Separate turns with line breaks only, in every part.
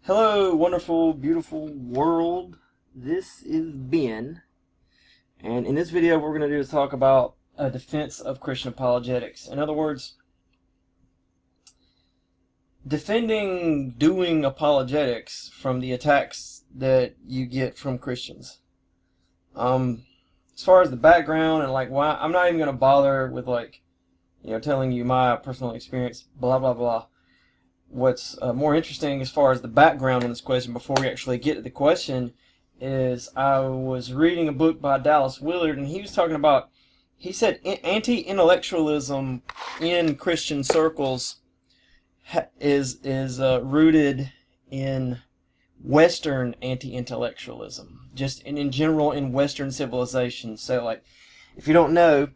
Hello, wonderful, beautiful world. This is Ben, and in this video, what we're going to do is talk about a defense of Christian apologetics. In other words, defending doing apologetics from the attacks that you get from Christians. As far as the background and why, I'm not even going to bother with telling you my personal experience, blah blah blah. What's more interesting as far as the background on this question before we actually get to the question is I was reading a book by Dallas Willard, and he was talking about, he said anti-intellectualism in Christian circles is rooted in Western anti-intellectualism, just in general in Western civilization. So if you don't know,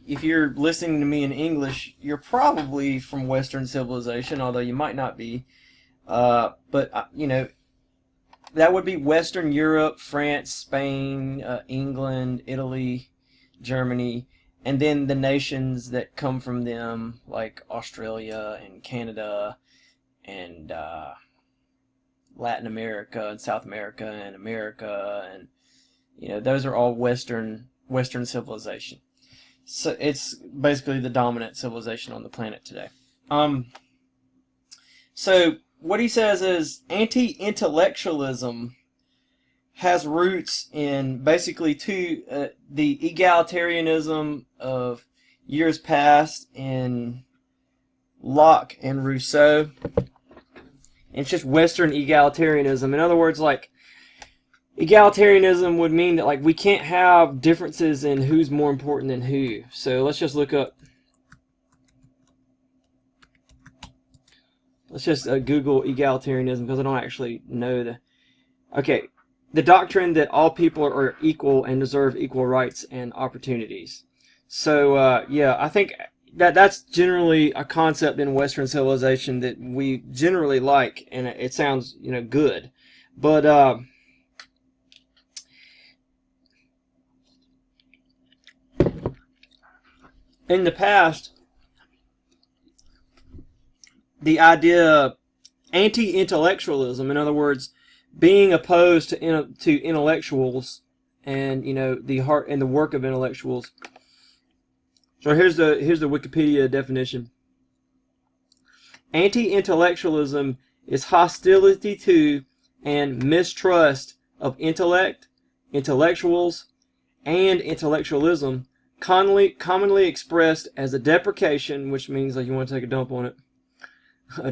if you're listening to me in English, you're probably from Western civilization, although you might not be. But that would be Western Europe, France, Spain, England, Italy, Germany, and then the nations that come from them, like Australia and Canada and Latin America and South America and America, and those are all Western civilization. So it's basically the dominant civilization on the planet today. So what he says is anti-intellectualism has roots in basically the egalitarianism of years past in Locke and Rousseau. And it's just Western egalitarianism. In other words, egalitarianism would mean that we can't have differences in who's more important than who. So let's just look up. Let's just Google egalitarianism, because I don't actually know the. Okay, the doctrine that all people are equal and deserve equal rights and opportunities. So yeah, I think that's generally a concept in Western civilization that we generally like, and it sounds good, but in the past, the idea of anti-intellectualism, in other words, being opposed to intellectuals and the heart and the work of intellectuals. So here's the Wikipedia definition. Anti-intellectualism is hostility to and mistrust of intellect, intellectuals, and intellectualism, commonly expressed as a deprecation, which means you want to take a dump on it,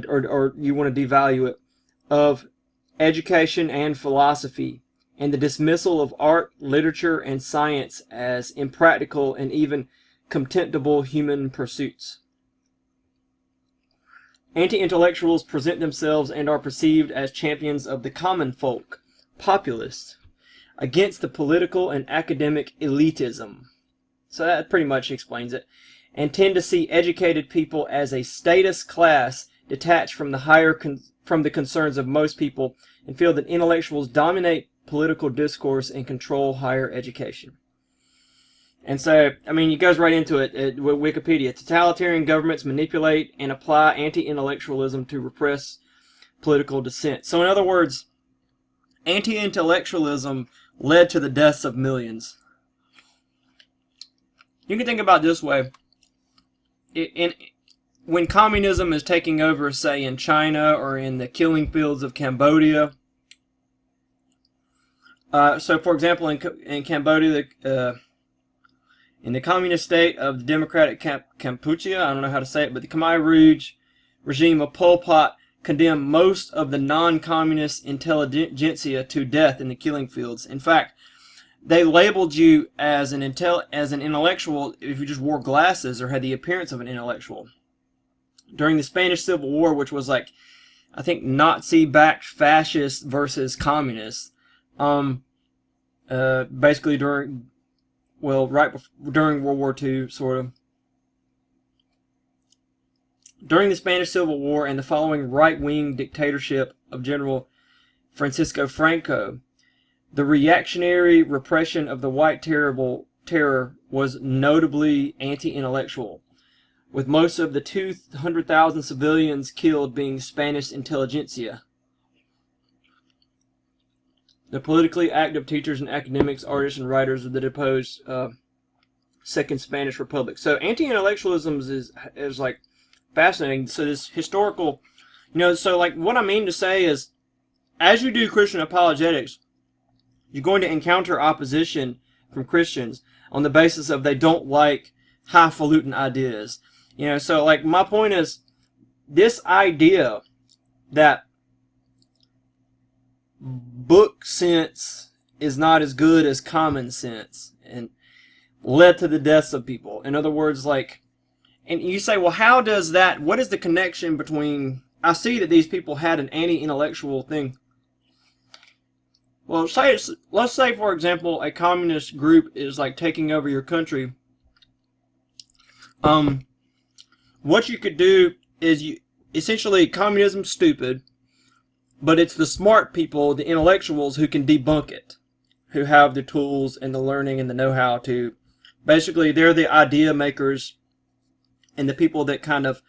or you want to devalue it, of education and philosophy, and the dismissal of art, literature, and science as impractical and even contemptible human pursuits. Anti-intellectuals present themselves and are perceived as champions of the common folk, populists, against the political and academic elitism. So that pretty much explains it. And tend to see educated people as a status class detached from the concerns of most people, and feel that intellectuals dominate political discourse and control higher education. And so, it goes right into it with Wikipedia. Totalitarian governments manipulate and apply anti-intellectualism to repress political dissent. So in other words, anti-intellectualism led to the deaths of millions. You can think about it this way. When communism is taking over, say, in China or in the killing fields of Cambodia. So, for example, in Cambodia, in the communist state of the Democratic Kampuchea, I don't know how to say it, but the Khmer Rouge regime of Pol Pot condemned most of the non-communist intelligentsia to death in the killing fields. In fact, they labeled you as an intellectual if you just wore glasses or had the appearance of an intellectual. During the Spanish Civil War, which was I think Nazi-backed fascists versus communists, basically during World War II, sort of. During the Spanish Civil War and the following right-wing dictatorship of General Francisco Franco, the reactionary repression of the White Terror was notably anti-intellectual, with most of the 200,000 civilians killed being Spanish intelligentsia. the politically active teachers and academics, artists, and writers of the deposed Second Spanish Republic. So anti-intellectualism is like fascinating. So this historical, so like what I mean to say is, as you do Christian apologetics, you're going to encounter opposition from Christians on the basis of they don't like highfalutin ideas. So like my point is, this idea that book sense is not as good as common sense and led to the deaths of people. In other words, like, and you say, well, how does that, what is the connection between, I see that these people had an anti-intellectual thing. Well, let's say, for example, a communist group is like taking over your country. What you could do is, essentially, communism's stupid, but it's the smart people, the intellectuals, who can debunk it, who have the tools and the learning and the know-how to, basically, they're the idea makers and the people that kind of,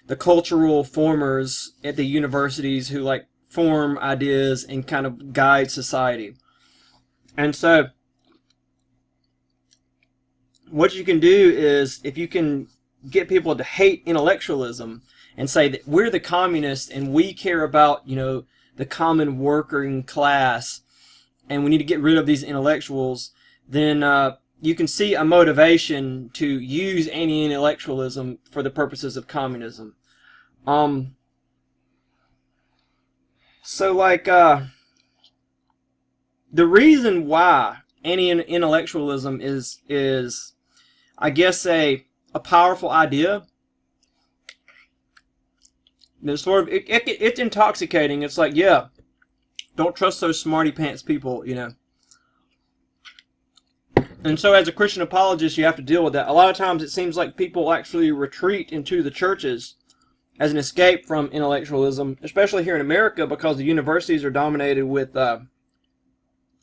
the cultural formers at the universities who like form ideas and kind of guide society. And so what you can do is, if you can get people to hate intellectualism and say that we're the communists and we care about, the common working class and we need to get rid of these intellectuals, then you can see a motivation to use anti-intellectualism for the purposes of communism. So like the reason why anti-intellectualism is I guess a powerful idea. It's sort of it's intoxicating. It's like, yeah, don't trust those smarty pants people, And so as a Christian apologist, you have to deal with that. A lot of times it seems like people actually retreat into the churches as an escape from intellectualism, especially here in America, because the universities are dominated with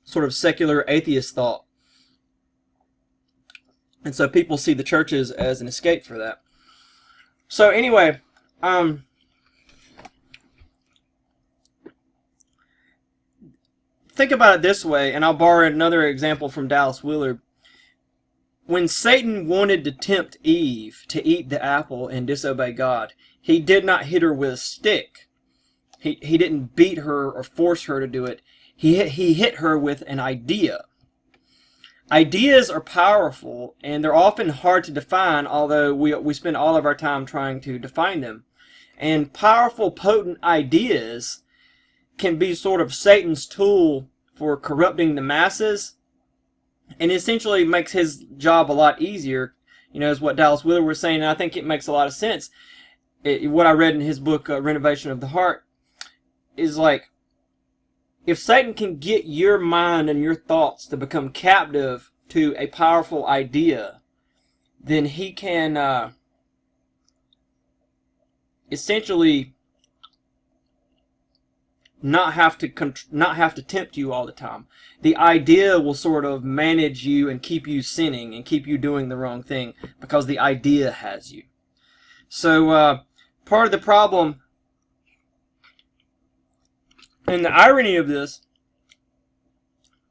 sort of secular atheist thought. And so people see the churches as an escape for that. So anyway, think about it this way, and I'll borrow another example from Dallas Willard. When Satan wanted to tempt Eve to eat the apple and disobey God, he did not hit her with a stick. He didn't beat her or force her to do it. He hit her with an idea. Ideas are powerful, and they're often hard to define, although we spend all of our time trying to define them. And powerful, potent ideas can be sort of Satan's tool for corrupting the masses, and essentially makes his job a lot easier, is what Dallas Willard was saying, and I think it makes a lot of sense. What I read in his book, Renovation of the Heart, is like, if Satan can get your mind and your thoughts to become captive to a powerful idea, then he can essentially not have to tempt you all the time. The idea will sort of manage you and keep you sinning and keep you doing the wrong thing because the idea has you. So part of the problem, and the irony of this,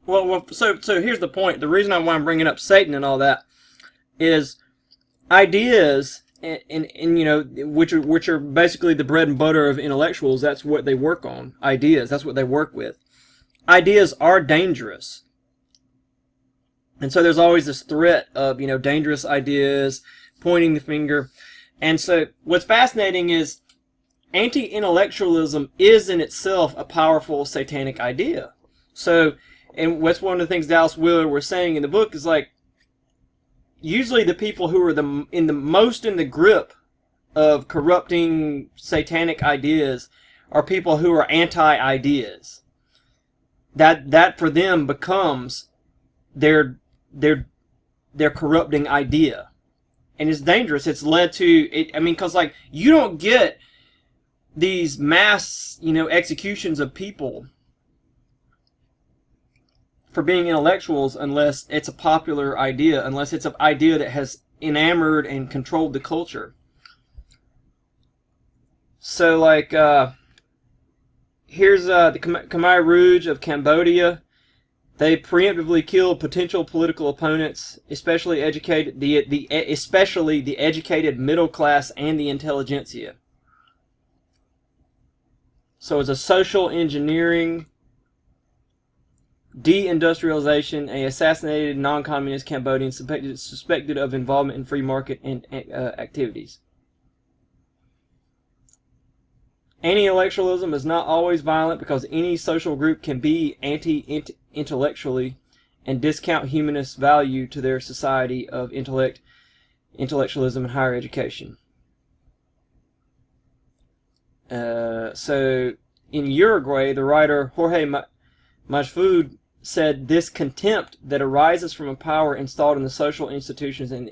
so here's the point. The reason why I'm bringing up Satan and all that is ideas, and which are basically the bread and butter of intellectuals. That's what they work on. Ideas. That's what they work with. Ideas are dangerous, and so there's always this threat of dangerous ideas, pointing the finger. And so what's fascinating is anti-intellectualism is in itself a powerful satanic idea. So, and what's one of the things Dallas Willard was saying in the book is like, usually the people who are most in the grip of corrupting satanic ideas are people who are anti-ideas. That for them becomes their corrupting idea. And it's dangerous. It's led to it. I mean, because like you don't get these mass, executions of people for being intellectuals unless it's a popular idea, unless it's an idea that has enamored and controlled the culture. So like, here's the Khmer Rouge of Cambodia. They preemptively killed potential political opponents, especially especially the educated middle class and the intelligentsia. So it's a social engineering, deindustrialization, a assassinated non-communist Cambodian suspected of involvement in free market activities. Anti-intellectualism is not always violent because any social group can be anti-intellectually and discount humanist value to their society of intellectualism and higher education. So in Uruguay, the writer Jorge Majfud said this contempt that arises from a power installed in the social institutions and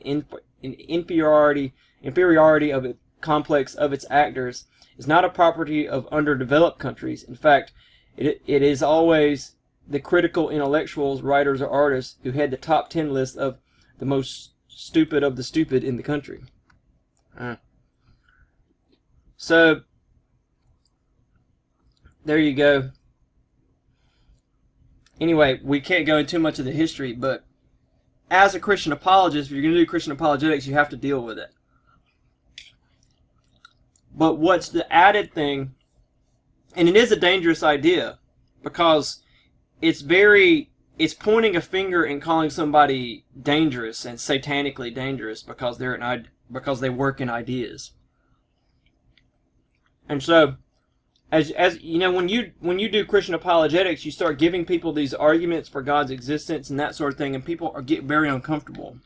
inferiority of the complex of its actors is not a property of underdeveloped countries. In fact, it is always the critical intellectuals, writers, or artists who had the top 10 list of the most stupid of the stupid in the country. So, there you go. Anyway, we can't go into too much of the history, but as a Christian apologist, if you're going to do Christian apologetics, you have to deal with it. But what's the added thing, and it is a dangerous idea, because it's pointing a finger and calling somebody dangerous and satanically dangerous because they work in ideas. And so, as you know, when you do Christian apologetics, you start giving people these arguments for God's existence and that sort of thing, and people get very uncomfortable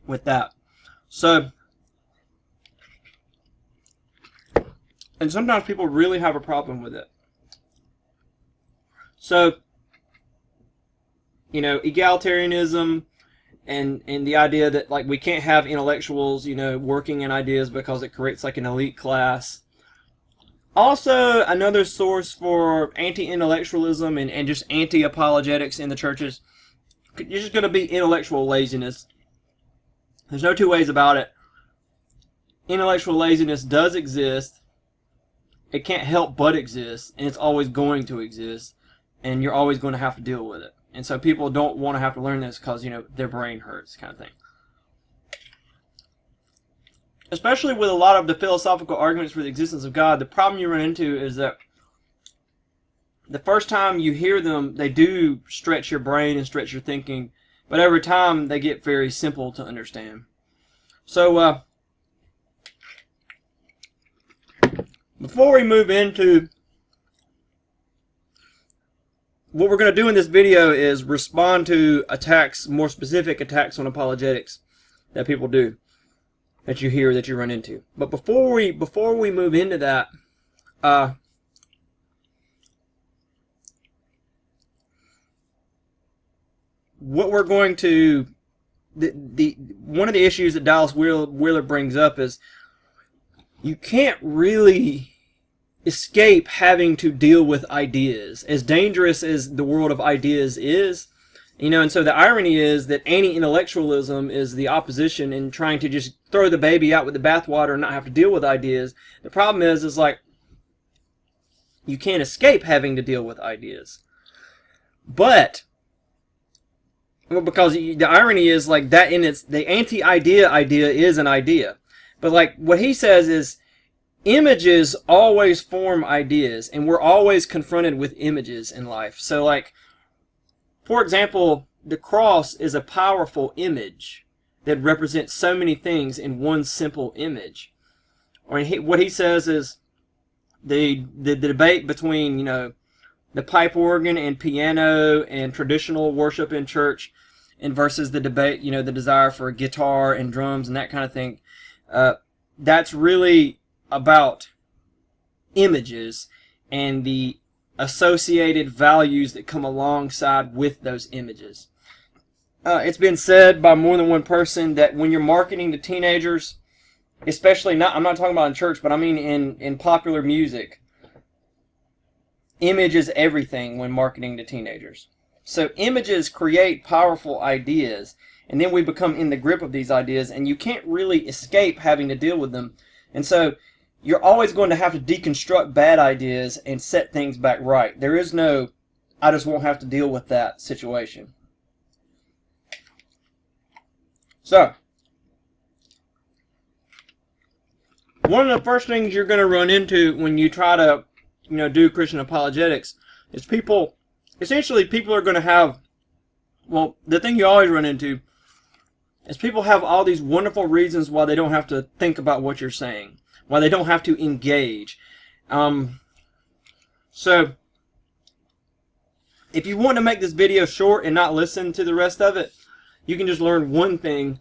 with that. So, and sometimes people really have a problem with it. So, you know, egalitarianism and the idea that, like, we can't have intellectuals, you know, working in ideas because it creates like an elite class. Also, another source for anti-intellectualism and just anti-apologetics in the churches is just going to be intellectual laziness. There's no two ways about it. Intellectual laziness does exist. It can't help but exist, and it's always going to exist, and you're always going to have to deal with it. And so people don't want to have to learn this because, you know, their brain hurts, kind of thing. Especially with a lot of the philosophical arguments for the existence of God, the problem you run into is that the first time you hear them, they do stretch your brain and stretch your thinking, but every time they get very simple to understand. So, before we move into what we're going to do in this video is respond to attacks, more specific attacks on apologetics that people do, that you hear, that you run into. But before we move into that, what we're going to one of the issues that Dallas Wheeler brings up is you can't really escape having to deal with ideas, as dangerous as the world of ideas is. You know, and so the irony is that anti-intellectualism is the opposition in trying to just throw the baby out with the bathwater and not have to deal with ideas. The problem is like, you can't escape having to deal with ideas. But, well, because the irony is like that the anti-idea idea is an idea. But like what he says is, images always form ideas, and we're always confronted with images in life. So like, for example, the cross is a powerful image that represents so many things in one simple image. Or what he says is the debate between, you know, the pipe organ and piano and traditional worship in church, and versus the debate, you know, the desire for guitar and drums and that kind of thing. That's really about images and the associated values that come alongside with those images. It's been said by more than one person that when you're marketing to teenagers, especially I'm not talking about in church, but I mean in popular music, image is everything when marketing to teenagers. So images create powerful ideas, and then we become in the grip of these ideas, and you can't really escape having to deal with them. And so you're always going to have to deconstruct bad ideas and set things back right. There is no I just won't have to deal with that situation. So, one of the first things you're going to run into when you try to, do Christian apologetics is essentially people are going to have, well, the thing you always run into is people have all these wonderful reasons why they don't have to think about what you're saying, why they don't have to engage. So, if you want to make this video short and not listen to the rest of it, you can just learn one thing.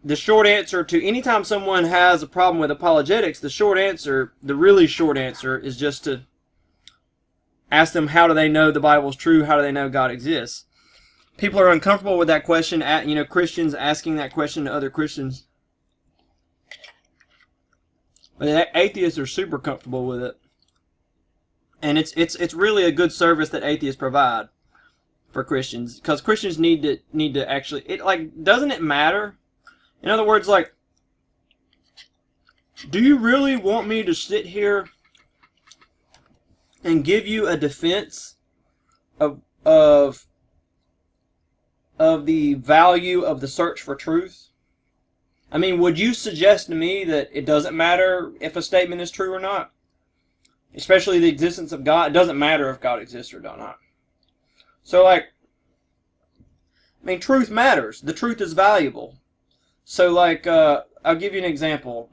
The short answer to anytime someone has a problem with apologetics, the really short answer is just to ask them, how do they know the Bible is true? How do they know God exists? People are uncomfortable with that question, Christians asking that question to other Christians. But atheists are super comfortable with it. And it's really a good service that atheists provide for Christians, because Christians need to actually, doesn't it matter? In other words, do you really want me to sit here and give you a defense of the value of the search for truth? I mean, would you suggest to me that it doesn't matter if a statement is true or not? Especially the existence of God. It doesn't matter if God exists or not. So, truth matters. The truth is valuable. So, I'll give you an example.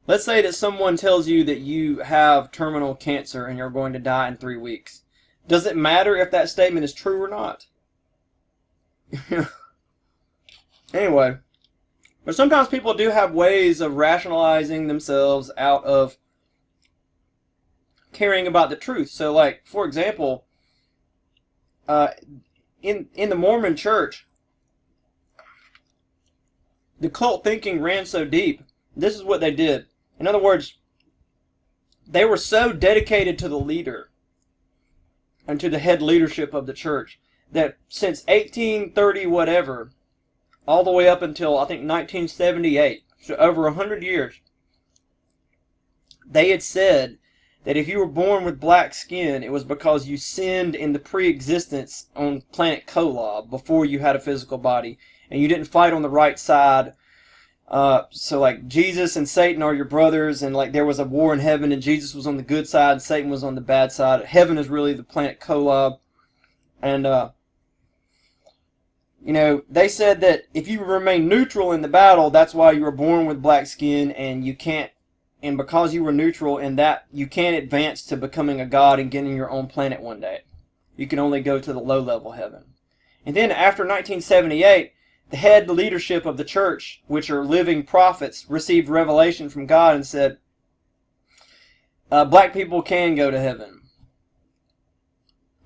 Let's say that someone tells you that you have terminal cancer and you're going to die in 3 weeks. Does it matter if that statement is true or not? Anyway, but sometimes people do have ways of rationalizing themselves out of caring about the truth. So, for example, in the Mormon Church, the cult thinking ran so deep. This is what they did. In other words, they were so dedicated to the leader and to the head leadership of the church that since 1830 whatever, all the way up until I think 1978, so over 100 years, they had said that if you were born with black skin, it was because you sinned in the pre-existence on planet Kolob before you had a physical body, and you didn't fight on the right side. So Jesus and Satan are your brothers, and there was a war in heaven, and Jesus was on the good side and Satan was on the bad side. Heaven is really the planet Kolob. And they said that if you remain neutral in the battle, that's why you were born with black skin, and you can't, and because you were neutral in that, you can't advance to becoming a god and getting your own planet one day. You can only go to the low-level heaven. And then after 1978, the head leadership of the church, which are living prophets, received revelation from God and said, black people can go to heaven.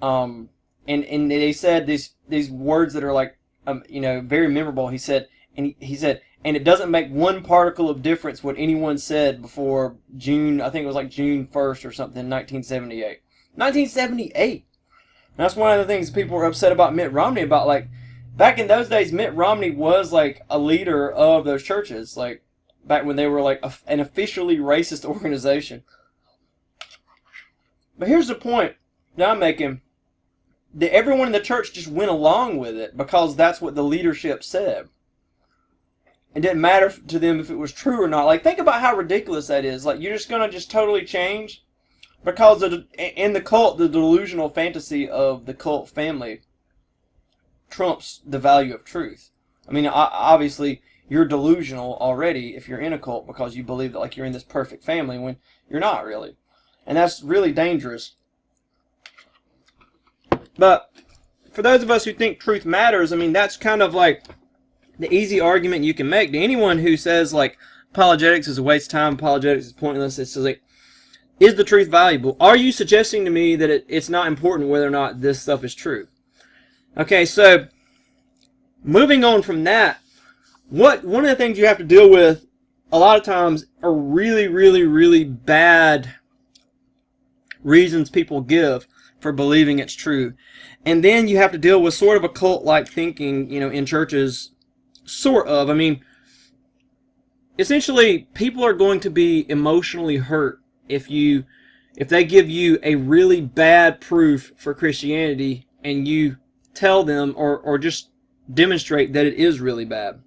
And they said these words that are very memorable. He said, and it doesn't make one particle of difference what anyone said before June, I think it was June 1st or something, 1978. 1978! That's one of the things people were upset about Mitt Romney about. Back in those days, Mitt Romney was a leader of those churches, back when they were an officially racist organization. But here's the point that I'm making. That everyone in the church just went along with it because that's what the leadership said. It didn't matter to them if it was true or not. Think about how ridiculous that is. You're just going to just totally change? Because in the cult, the delusional fantasy of the cult family trumps the value of truth. I mean, obviously, you're delusional already if you're in a cult because you believe that you're in this perfect family when you're not really. And that's really dangerous. But for those of us who think truth matters, I mean, that's kind of the easy argument you can make to anyone who says apologetics is a waste of time, apologetics is pointless. It's is the truth valuable? Are you suggesting to me that it's not important whether or not this stuff is true? Okay, so moving on from that, one of the things you have to deal with a lot of times are really, really, really bad reasons people give for believing it's true. And then you have to deal with sort of a cult-like thinking, in churches, sort of. I mean, essentially, people are going to be emotionally hurt if you if they give you a really bad proof for Christianity and you tell them or just demonstrate that it is really bad.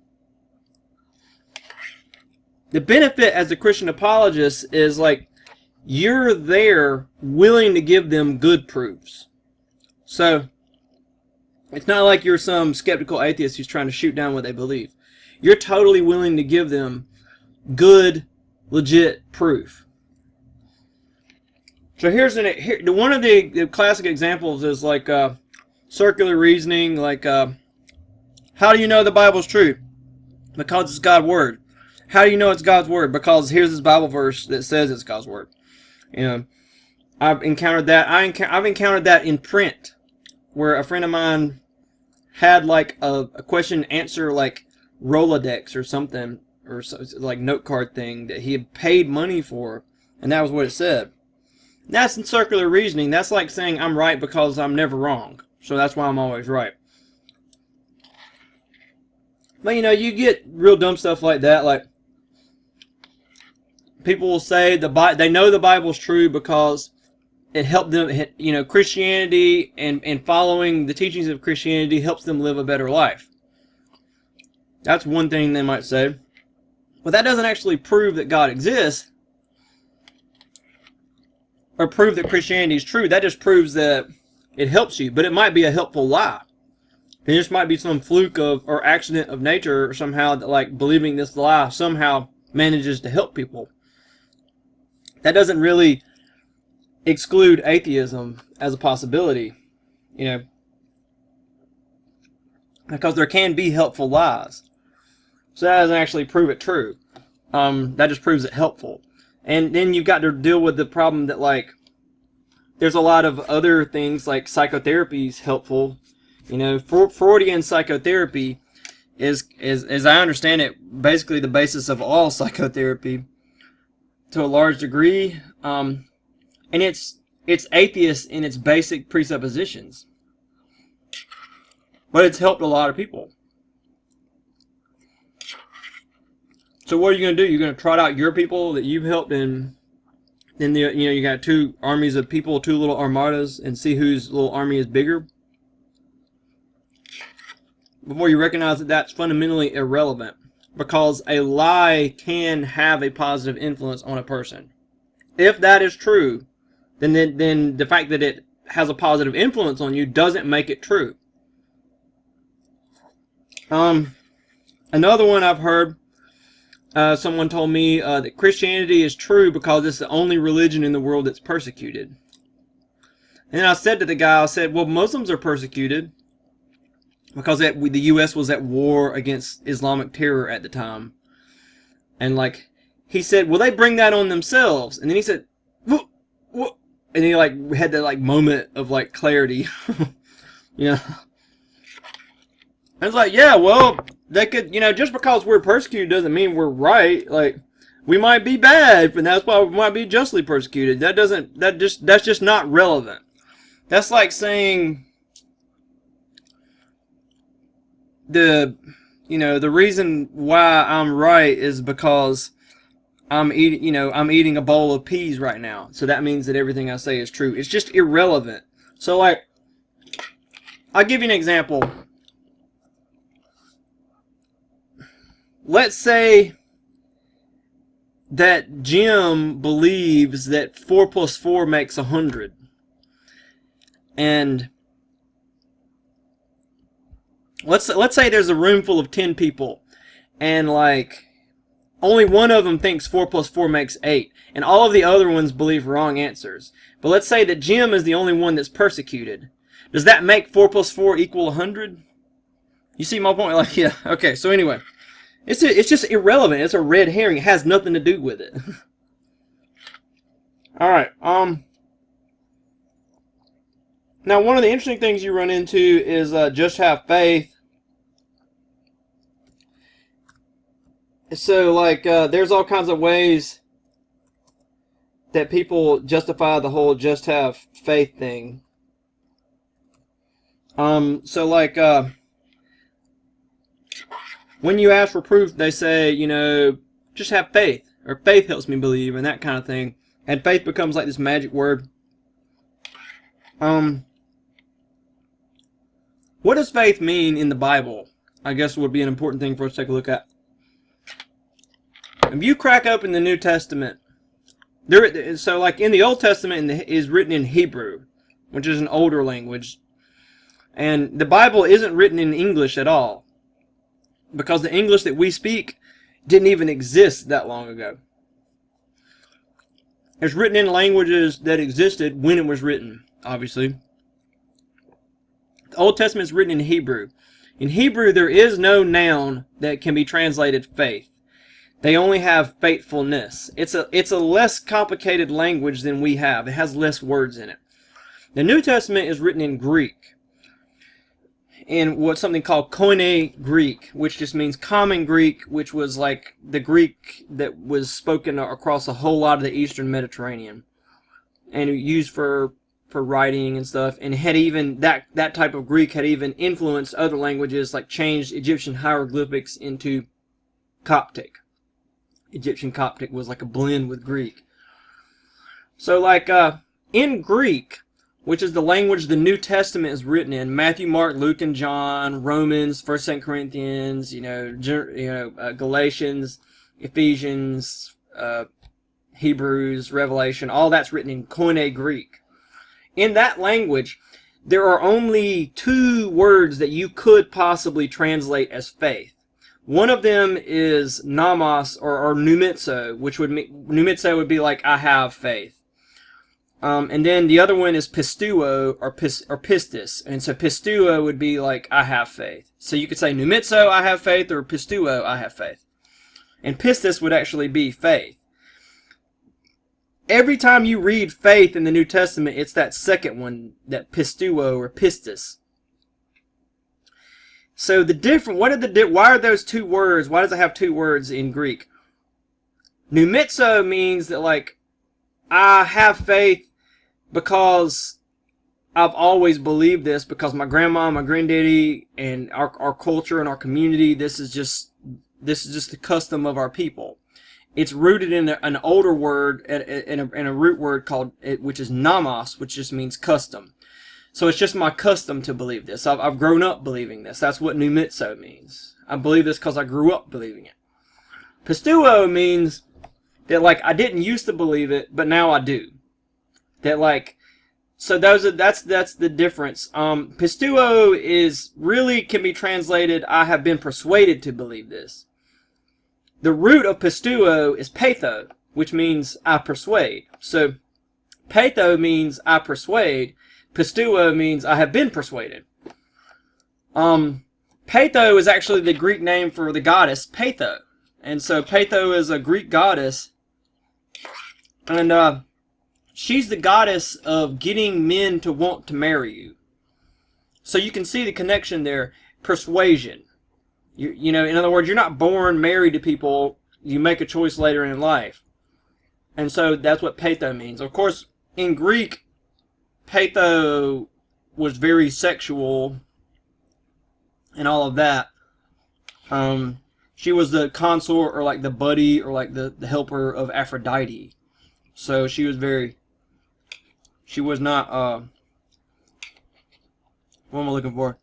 The benefit as a Christian apologist is like you're there willing to give them good proofs. So it's not like you're some skeptical atheist who's trying to shoot down what they believe. You're totally willing to give them good, legit proof. So one of the classic examples is like circular reasoning, like how do you know the Bible's true? Because it's God's Word. How do you know it's God's Word? Because here's this Bible verse that says it's God's Word. You know, I've encountered that. I've encountered that in print, where a friend of mine had like a question answer like Rolodex or something, or like note card thing that he had paid money for, and that was what it said. That's in circular reasoning. That's like saying I'm right because I'm never wrong, so that's why I'm always right. But you know, you get real dumb stuff like that. Like people will say they know the Bible's true because it helped them. You know, Christianity and following the teachings of Christianity helps them live a better life. That's one thing they might say. But that doesn't actually prove that God exists or prove that Christianity is true. That just proves that it helps you. But it might be a helpful lie. It just might be some fluke or accident of nature or somehow that like believing this lie somehow manages to help people. That doesn't really exclude atheism as a possibility, you know, because there can be helpful lies. So that doesn't actually prove it true. That just proves it helpful. And then you've got to deal with the problem that like there's a lot of other things like psychotherapy is helpful. You know, Freudian psychotherapy is, as I understand it, basically the basis of all psychotherapy to a large degree. And it's atheist in its basic presuppositions. But it's helped a lot of people. So what are you going to do? You're going to trot out your people that you've helped, and then you got two armies of people, two little armadas, and see whose little army is bigger? Before you recognize that that's fundamentally irrelevant, because a lie can have a positive influence on a person. If that is true, then the fact that it has a positive influence on you doesn't make it true. Another one I've heard, someone told me that Christianity is true because it's the only religion in the world that's persecuted. And then I said to the guy, I said, well, Muslims are persecuted because the U.S. was at war against Islamic terror at the time. And like, he said, well, they bring that on themselves. And then he said, what? And he like had that like moment of like clarity. You know? I was like, yeah, well, they could, you know, just because we're persecuted doesn't mean we're right. Like, we might be bad, but that's why we might be justly persecuted. That's just not relevant. That's like saying the reason why I'm right is because I'm eating a bowl of peas right now. So that means that everything I say is true. It's just irrelevant. So like, I'll give you an example. Let's say that Jim believes that 4 plus 4 makes 100. And let's say there's a room full of 10 people, and like only one of them thinks 4 plus 4 makes 8, and all of the other ones believe wrong answers. But let's say that Jim is the only one that's persecuted. Does that make 4 plus 4 equal 100? You see my point? Like, yeah, okay. So anyway, it's just irrelevant. It's a red herring. It has nothing to do with it. All right. Now, one of the interesting things you run into is just have faith. So, like, there's all kinds of ways that people justify the whole just have faith thing. So, like, when you ask for proof, they say, you know, just have faith, or faith helps me believe, and that kind of thing. And faith becomes like this magic word. What does faith mean in the Bible? I guess would be an important thing for us to take a look at. If you crack open the New Testament, so like in the Old Testament is written in Hebrew, which is an older language. And the Bible isn't written in English at all, because the English that we speak didn't even exist that long ago. It's written in languages that existed when it was written, obviously. The Old Testament is written in Hebrew. In Hebrew, there is no noun that can be translated faith. They only have faithfulness. It's a less complicated language than we have. It has less words in it. The New Testament is written in Greek, in what's something called Koine Greek, which just means common Greek, which was like the Greek that was spoken across a whole lot of the Eastern Mediterranean, and used for writing and stuff. And had even that type of Greek had even influenced other languages, like changed Egyptian hieroglyphics into Coptic. Egyptian Coptic was like a blend with Greek. So like in Greek, which is the language the New Testament is written in, Matthew, Mark, Luke, and John, Romans, 1st, 2nd Corinthians, Galatians, Ephesians, Hebrews, Revelation, all that's written in Koine Greek. In that language, there are only two words that you could possibly translate as faith. One of them is nomos or numitzo, which would mean, numitzo would be like I have faith. And then the other one is pistuo or pistis. And so pistuo would be like I have faith. So you could say numitzo, I have faith, or pistuo, I have faith. And pistis would actually be faith. Every time you read faith in the New Testament, it's that second one, that pistuo or pistis. So why are those two words? Why does it have two words in Greek? Numitzo means that like I have faith because I've always believed this, because my grandma, my granddaddy, and our culture and our community, this is just the custom of our people. It's rooted in an older word, in a root word which is nomos, which just means custom. So it's just my custom to believe this. I've grown up believing this. That's what numitzo means. I believe this because I grew up believing it. Pistuo means that like I didn't used to believe it, but now I do. That like, so that's the difference. Pistuo can be translated, I have been persuaded to believe this. The root of pistuo is patho, which means I persuade. So patho means I persuade. Pistuo means I have been persuaded. Patho is actually the Greek name for the goddess Patho. And so Patho is a Greek goddess. And she's the goddess of getting men to want to marry you. So you can see the connection there. Persuasion. You know, in other words, you're not born married to people. You make a choice later in life. And so that's what Patho means. Of course, in Greek, Patho was very sexual and all of that. She was the consort, or like the buddy, or like the helper of Aphrodite. So she was not, what am I looking for?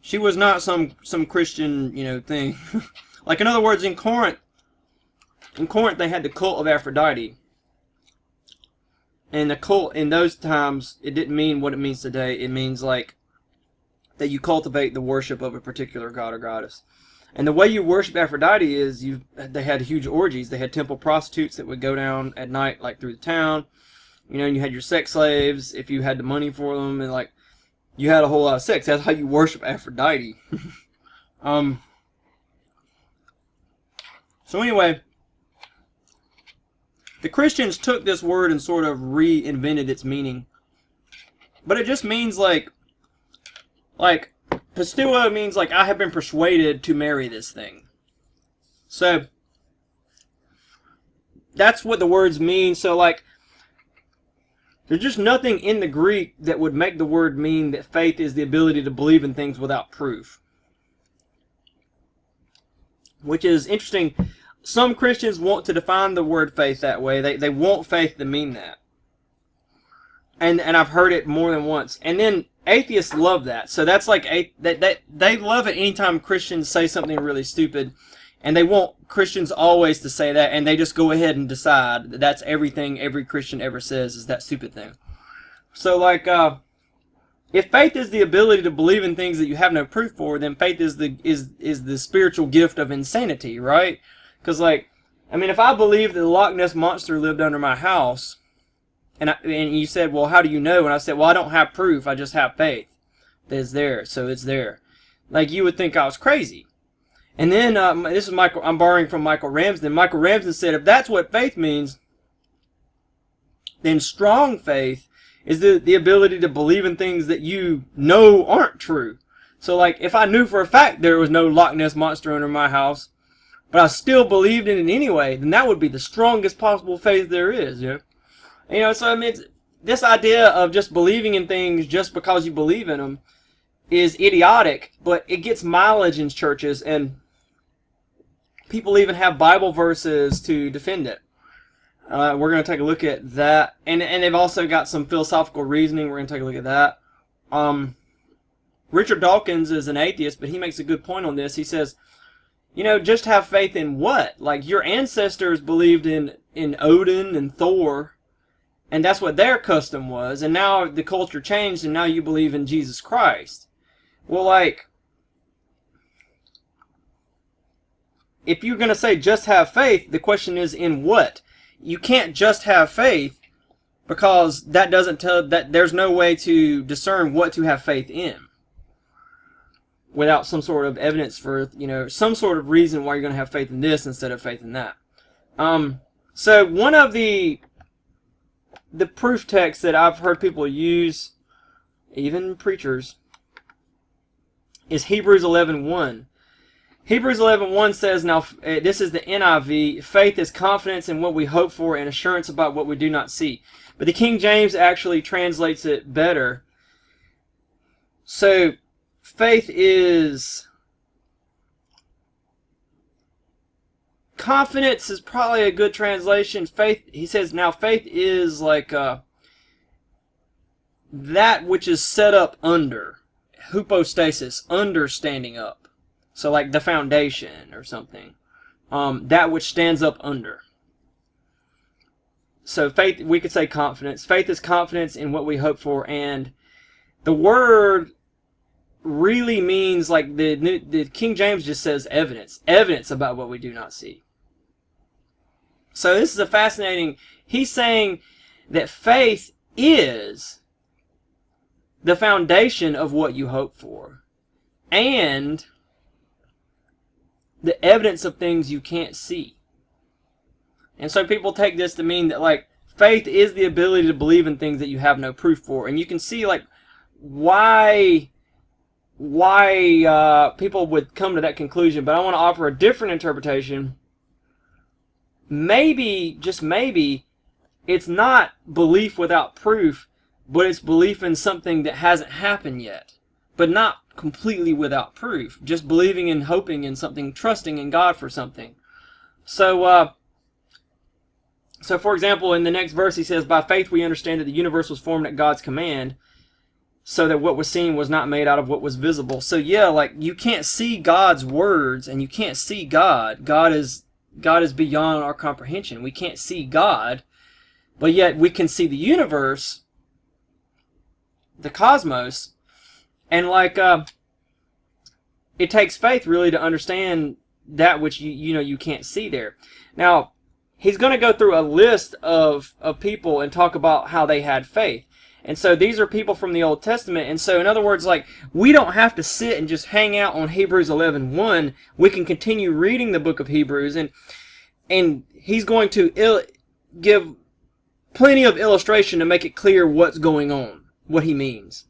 She was not some Christian, thing. Like, in other words, in Corinth they had the cult of Aphrodite. And the cult in those times, it didn't mean what it means today. It means like that you cultivate the worship of a particular god or goddess. And the way you worship Aphrodite is they had huge orgies. They had temple prostitutes that would go down at night, like through the town. And you had your sex slaves if you had the money for them, and like you had a whole lot of sex. That's how you worship Aphrodite. So anyway, the Christians took this word and sort of reinvented its meaning. But it just means like pistuo means like I have been persuaded to marry this thing. So that's what the words mean. So like there's just nothing in the Greek that would make the word mean that faith is the ability to believe in things without proof. Which is interesting. some Christians want to define the word faith that way. They want faith to mean that. And I've heard it more than once. And then atheists love that. So that's like, they love it anytime Christians say something really stupid. And they want Christians always to say that. And they just go ahead and decide that that's everything every Christian ever says is that stupid thing. So like, if faith is the ability to believe in things that you have no proof for, then faith is the spiritual gift of insanity, right? Because like, I mean, if I believe that the Loch Ness Monster lived under my house, and you said, well, how do you know? And I said, well, I don't have proof. I just have faith that it's there, so it's there. Like, you would think I was crazy. And then, this is Michael, I'm borrowing from Michael Ramsden. Michael Ramsden said, if that's what faith means, then strong faith is the ability to believe in things that you know aren't true. So, like, if I knew for a fact there was no Loch Ness Monster under my house, but I still believed in it anyway, then that would be the strongest possible faith there is, yeah? You know, so I mean, this idea of just believing in things just because you believe in them is idiotic, but it gets mileage in churches, and people even have Bible verses to defend it. We're going to take a look at that, and they've also got some philosophical reasoning. We're going to take a look at that. Richard Dawkins is an atheist, but he makes a good point on this. He says, you know, just have faith in what? Like, your ancestors believed in Odin and Thor, and that's what their custom was, and now the culture changed, and now you believe in Jesus Christ. Well, like, if you're going to say just have faith, the question is in what? You can't just have faith, because that doesn't tell, that there's no way to discern what to have faith in without some sort of evidence for, you know, some sort of reason why you're going to have faith in this instead of faith in that. So one of the proof texts that I've heard people use, even preachers, is Hebrews 11:1. Hebrews 11:1 says, now this is the NIV, faith is confidence in what we hope for and assurance about what we do not see. But the King James actually translates it better. So faith is, confidence is probably a good translation. Faith, he says, now faith is like that which is set up under. Hypostasis, under standing up. So like the foundation or something. That which stands up under. So faith, we could say confidence. Faith is confidence in what we hope for, and the word really means, like the King James just says evidence. Evidence about what we do not see. So this is a fascinating, he's saying that faith is the foundation of what you hope for, and the evidence of things you can't see. And so people take this to mean that, like, faith is the ability to believe in things that you have no proof for. And you can see, like, why people would come to that conclusion. But I want to offer a different interpretation. Maybe, just maybe, it's not belief without proof, but it's belief in something that hasn't happened yet. But not completely without proof. Just believing and hoping in something, trusting in God for something. So for example, in the next verse he says, by faith we understand that the universe was formed at God's command, so that what was seen was not made out of what was visible. So yeah, like, you can't see God's words, and you can't see God. God is beyond our comprehension. We can't see God, but yet we can see the universe, the cosmos, and like, it takes faith really to understand that which you can't see there. Now, he's going to go through a list of people and talk about how they had faith. And so these are people from the Old Testament. And so in other words, like, we don't have to sit and just hang out on Hebrews 11:1. We can continue reading the book of Hebrews, and he's going to give plenty of illustration to make it clear what's going on, what he means.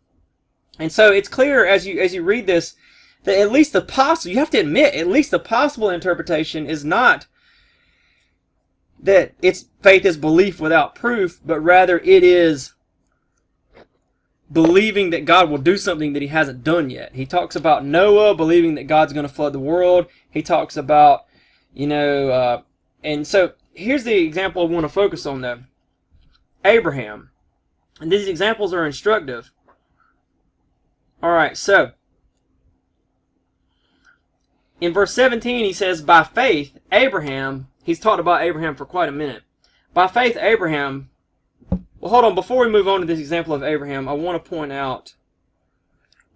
And so it's clear as you read this that at least the possible, you have to admit, at least the possible interpretation is not that it's faith is belief without proof, but rather it is believing that God will do something that he hasn't done yet. He talks about Noah believing that God's going to flood the world. He talks about, And so here's the example I want to focus on, though. Abraham. And these examples are instructive. All right, so in verse 17, he says, by faith, Abraham, he's talked about Abraham for quite a minute. By faith, Abraham, well, hold on, before we move on to this example of Abraham, I want to point out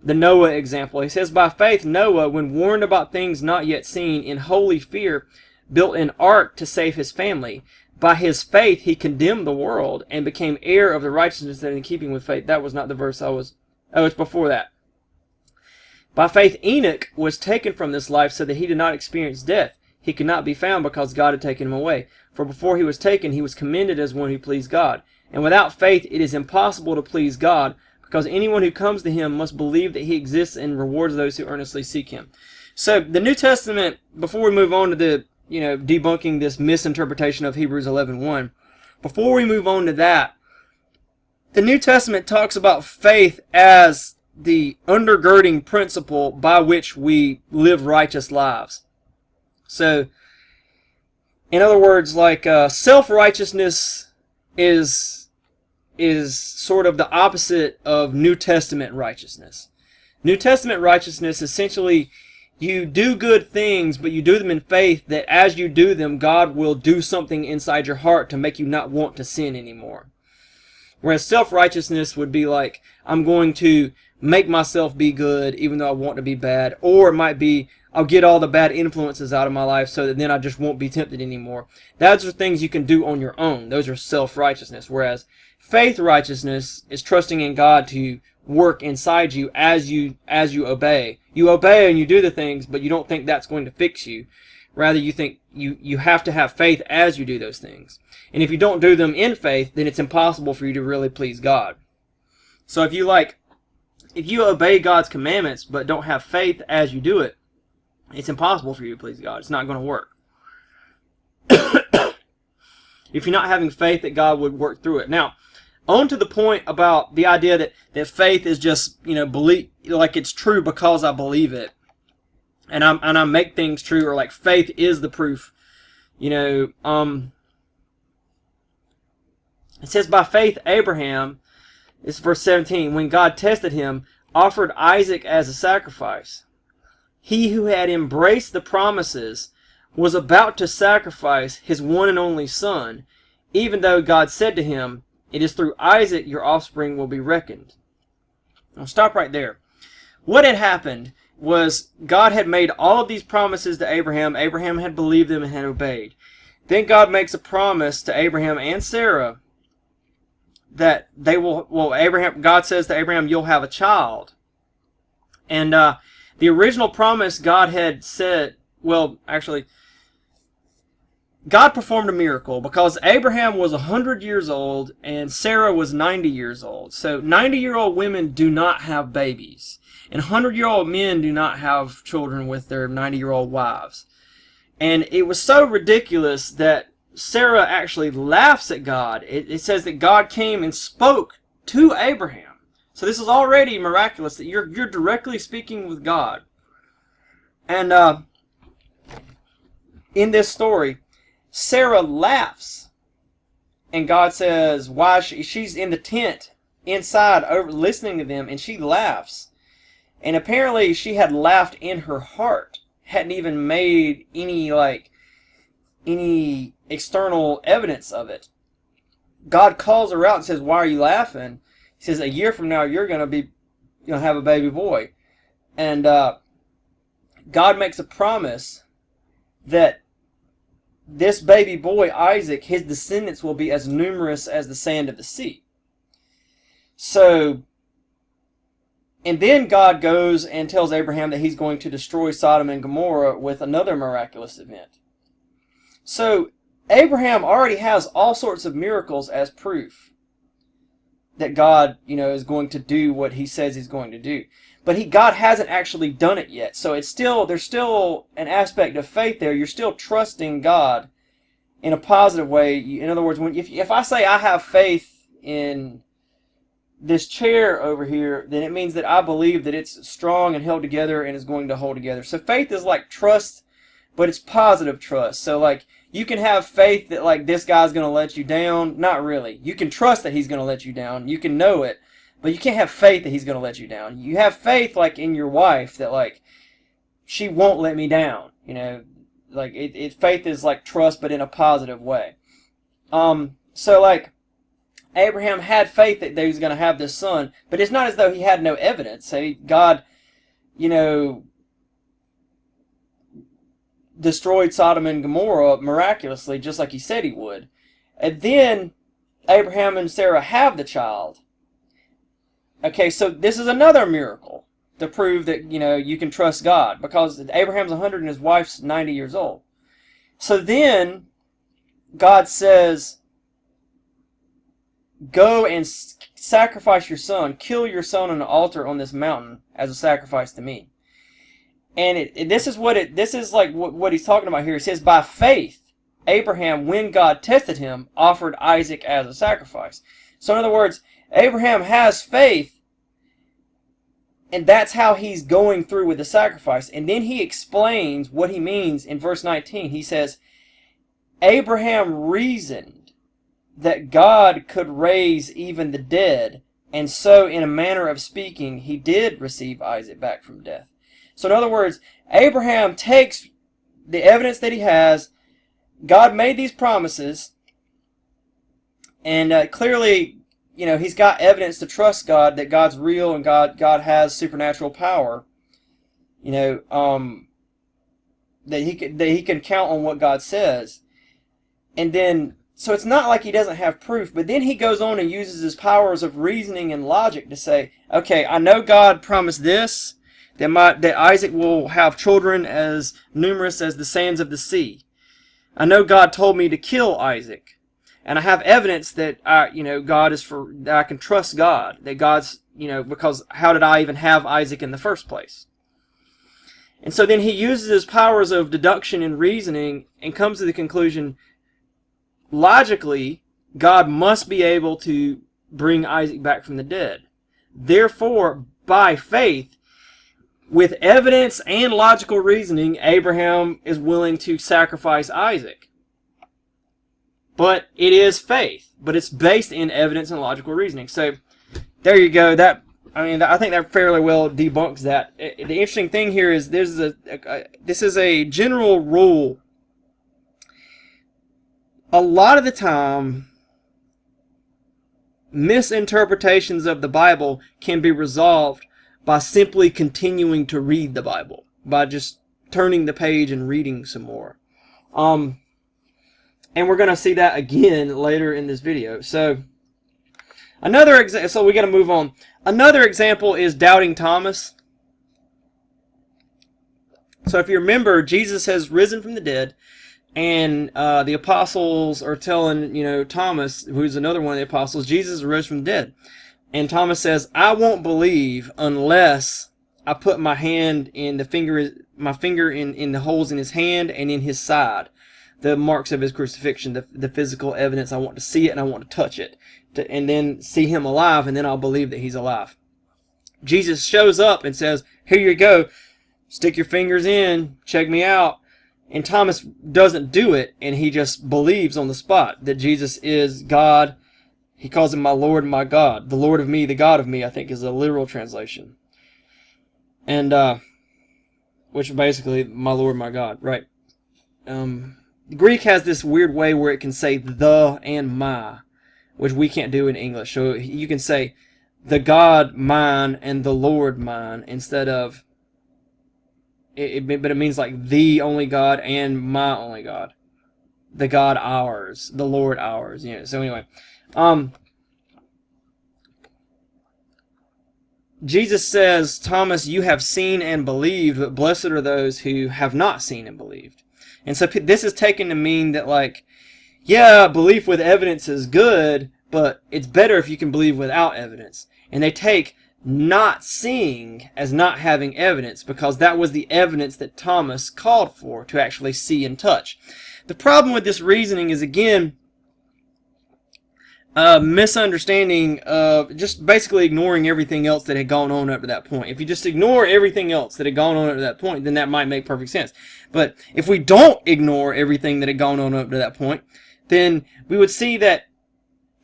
the Noah example. He says, by faith, Noah, when warned about things not yet seen, in holy fear, built an ark to save his family. By his faith, he condemned the world and became heir of the righteousness that is in keeping with faith. That was not the verse it's before that. By faith, Enoch was taken from this life so that he did not experience death. He could not be found because God had taken him away. For before he was taken, he was commended as one who pleased God. And without faith, it is impossible to please God, because anyone who comes to him must believe that he exists and rewards those who earnestly seek him. So the New Testament, before we move on to the, debunking this misinterpretation of Hebrews 11:1, before we move on to that, the New Testament talks about faith as the undergirding principle by which we live righteous lives. So, in other words, like self-righteousness is sort of the opposite of New Testament righteousness. New Testament righteousness, essentially, you do good things, but you do them in faith that as you do them, God will do something inside your heart to make you not want to sin anymore. Whereas self-righteousness would be like, I'm going to make myself be good even though I want to be bad. Or it might be, I'll get all the bad influences out of my life so that then I just won't be tempted anymore. Those are things you can do on your own. Those are self-righteousness. Whereas faith righteousness is trusting in God to work inside you as you obey. You obey and you do the things, but you don't think that's going to fix you. Rather, you think you have to have faith as you do those things. And if you don't do them in faith, then it's impossible for you to really please God. So if you obey God's commandments but don't have faith as you do it, it's impossible for you to please God. It's not going to work. If you're not having faith that God would work through it. Now, on to the point about the idea that faith is just, believe, like it's true because I believe it. And I make things true, or like faith is the proof. It says, by faith, Abraham, this is verse 17, when God tested him, offered Isaac as a sacrifice. He who had embraced the promises was about to sacrifice his one and only son, even though God said to him, it is through Isaac your offspring will be reckoned. I'll stop right there. What had happened was God had made all of these promises to Abraham. Abraham had believed them and had obeyed. Then God makes a promise to Abraham and Sarah that they will, God says to Abraham, you'll have a child. And the original promise God had said, God performed a miracle because Abraham was 100 years old and Sarah was 90 years old. So 90-year-old women do not have babies. And 100-year-old men do not have children with their 90-year-old wives. And it was so ridiculous that Sarah actually laughs at God. It says that God came and spoke to Abraham. So this is already miraculous that you're directly speaking with God. And in this story, Sarah laughs. And God says, why she's in the tent inside over listening to them, and she laughs. And apparently she had laughed in her heart. Hadn't even made any external evidence of it. God calls her out and says, why are you laughing? He says, a year from now you're going to have a baby boy. And God makes a promise that this baby boy, Isaac, his descendants will be as numerous as the sand of the sea. So, and then God goes and tells Abraham that he's going to destroy Sodom and Gomorrah with another miraculous event. So, Abraham already has all sorts of miracles as proof that God, is going to do what he says he's going to do. But God hasn't actually done it yet. So there's still an aspect of faith there. You're still trusting God in a positive way. In other words, if I say I have faith in this chair over here, then it means that I believe that it's strong and held together and is going to hold together. So faith is like trust but it's positive trust. So like, you can have faith that like this guy's going to let you down. Not really. You can trust that he's going to let you down. You can know it, but you can't have faith that he's going to let you down. You have faith like in your wife that like she won't let me down. You know, like faith is like trust, but in a positive way. So like Abraham had faith that he was going to have this son, but it's not as though he had no evidence. So God, you know, destroyed Sodom and Gomorrah miraculously, just like he said he would. And then Abraham and Sarah have the child. Okay, so this is another miracle to prove that, you know, you can trust God, because Abraham's 100 and his wife's 90 years old. So then God says, go and sacrifice your son, kill your son on an altar on this mountain as a sacrifice to me. And this is what he's talking about here. It says, by faith, Abraham, when God tested him, offered Isaac as a sacrifice. So in other words, Abraham has faith, and that's how he's going through with the sacrifice. And then he explains what he means in verse 19. He says, Abraham reasoned that God could raise even the dead, and so in a manner of speaking, he did receive Isaac back from death. So in other words, Abraham takes the evidence that he has. God made these promises, and clearly, you know, he's got evidence to trust God, that God's real and God has supernatural power. You know, that he can count on what God says. And then, so it's not like he doesn't have proof, but then he goes on and uses his powers of reasoning and logic to say, okay, I know God promised this, that Isaac will have children as numerous as the sands of the sea. I know God told me to kill Isaac, and I have evidence that that I can trust God, that God's, you know, because how did I even have Isaac in the first place? And so then he uses his powers of deduction and reasoning and comes to the conclusion, logically, God must be able to bring Isaac back from the dead. Therefore, by faith, with evidence and logical reasoning, Abraham is willing to sacrifice Isaac. But it is faith, but it's based in evidence and logical reasoning. So there you go. I think that fairly well debunks that. The interesting thing here is this is a general rule. A lot of the time, misinterpretations of the Bible can be resolved by simply continuing to read the Bible, by just turning the page and reading some more. And we're going to see that again later in this video. So we got to move on. Another example is doubting Thomas. So if you remember, Jesus has risen from the dead, and the apostles are telling, you know, Thomas, who's another one of the apostles, Jesus rose from the dead. And Thomas says, I won't believe unless I put my hand in my finger in the holes in his hand and in his side, the marks of his crucifixion, the physical evidence. I want to see it and I want to touch it, and then see him alive, and then I'll believe that he's alive. Jesus shows up and says, here you go, stick your fingers in, check me out. And Thomas doesn't do it, and he just believes on the spot that Jesus is God. He calls him my Lord and my God. The Lord of me, the God of me, I think is a literal translation. And, which basically, my Lord, my God, right. Greek has this weird way where it can say the and my, which we can't do in English. So you can say the God mine and the Lord mine instead of, but it means like the only God and my only God. The God ours, the Lord ours. You know, so anyway. Jesus says, Thomas, you have seen and believed, but blessed are those who have not seen and believed. And so this is taken to mean that, like, yeah, belief with evidence is good, but it's better if you can believe without evidence. And they take not seeing as not having evidence, because that was the evidence that Thomas called for to actually see and touch. The problem with this reasoning is, again, misunderstanding of just basically ignoring everything else that had gone on up to that point. If you just ignore everything else that had gone on up to that point, then that might make perfect sense. But if we don't ignore everything that had gone on up to that point, then we would see that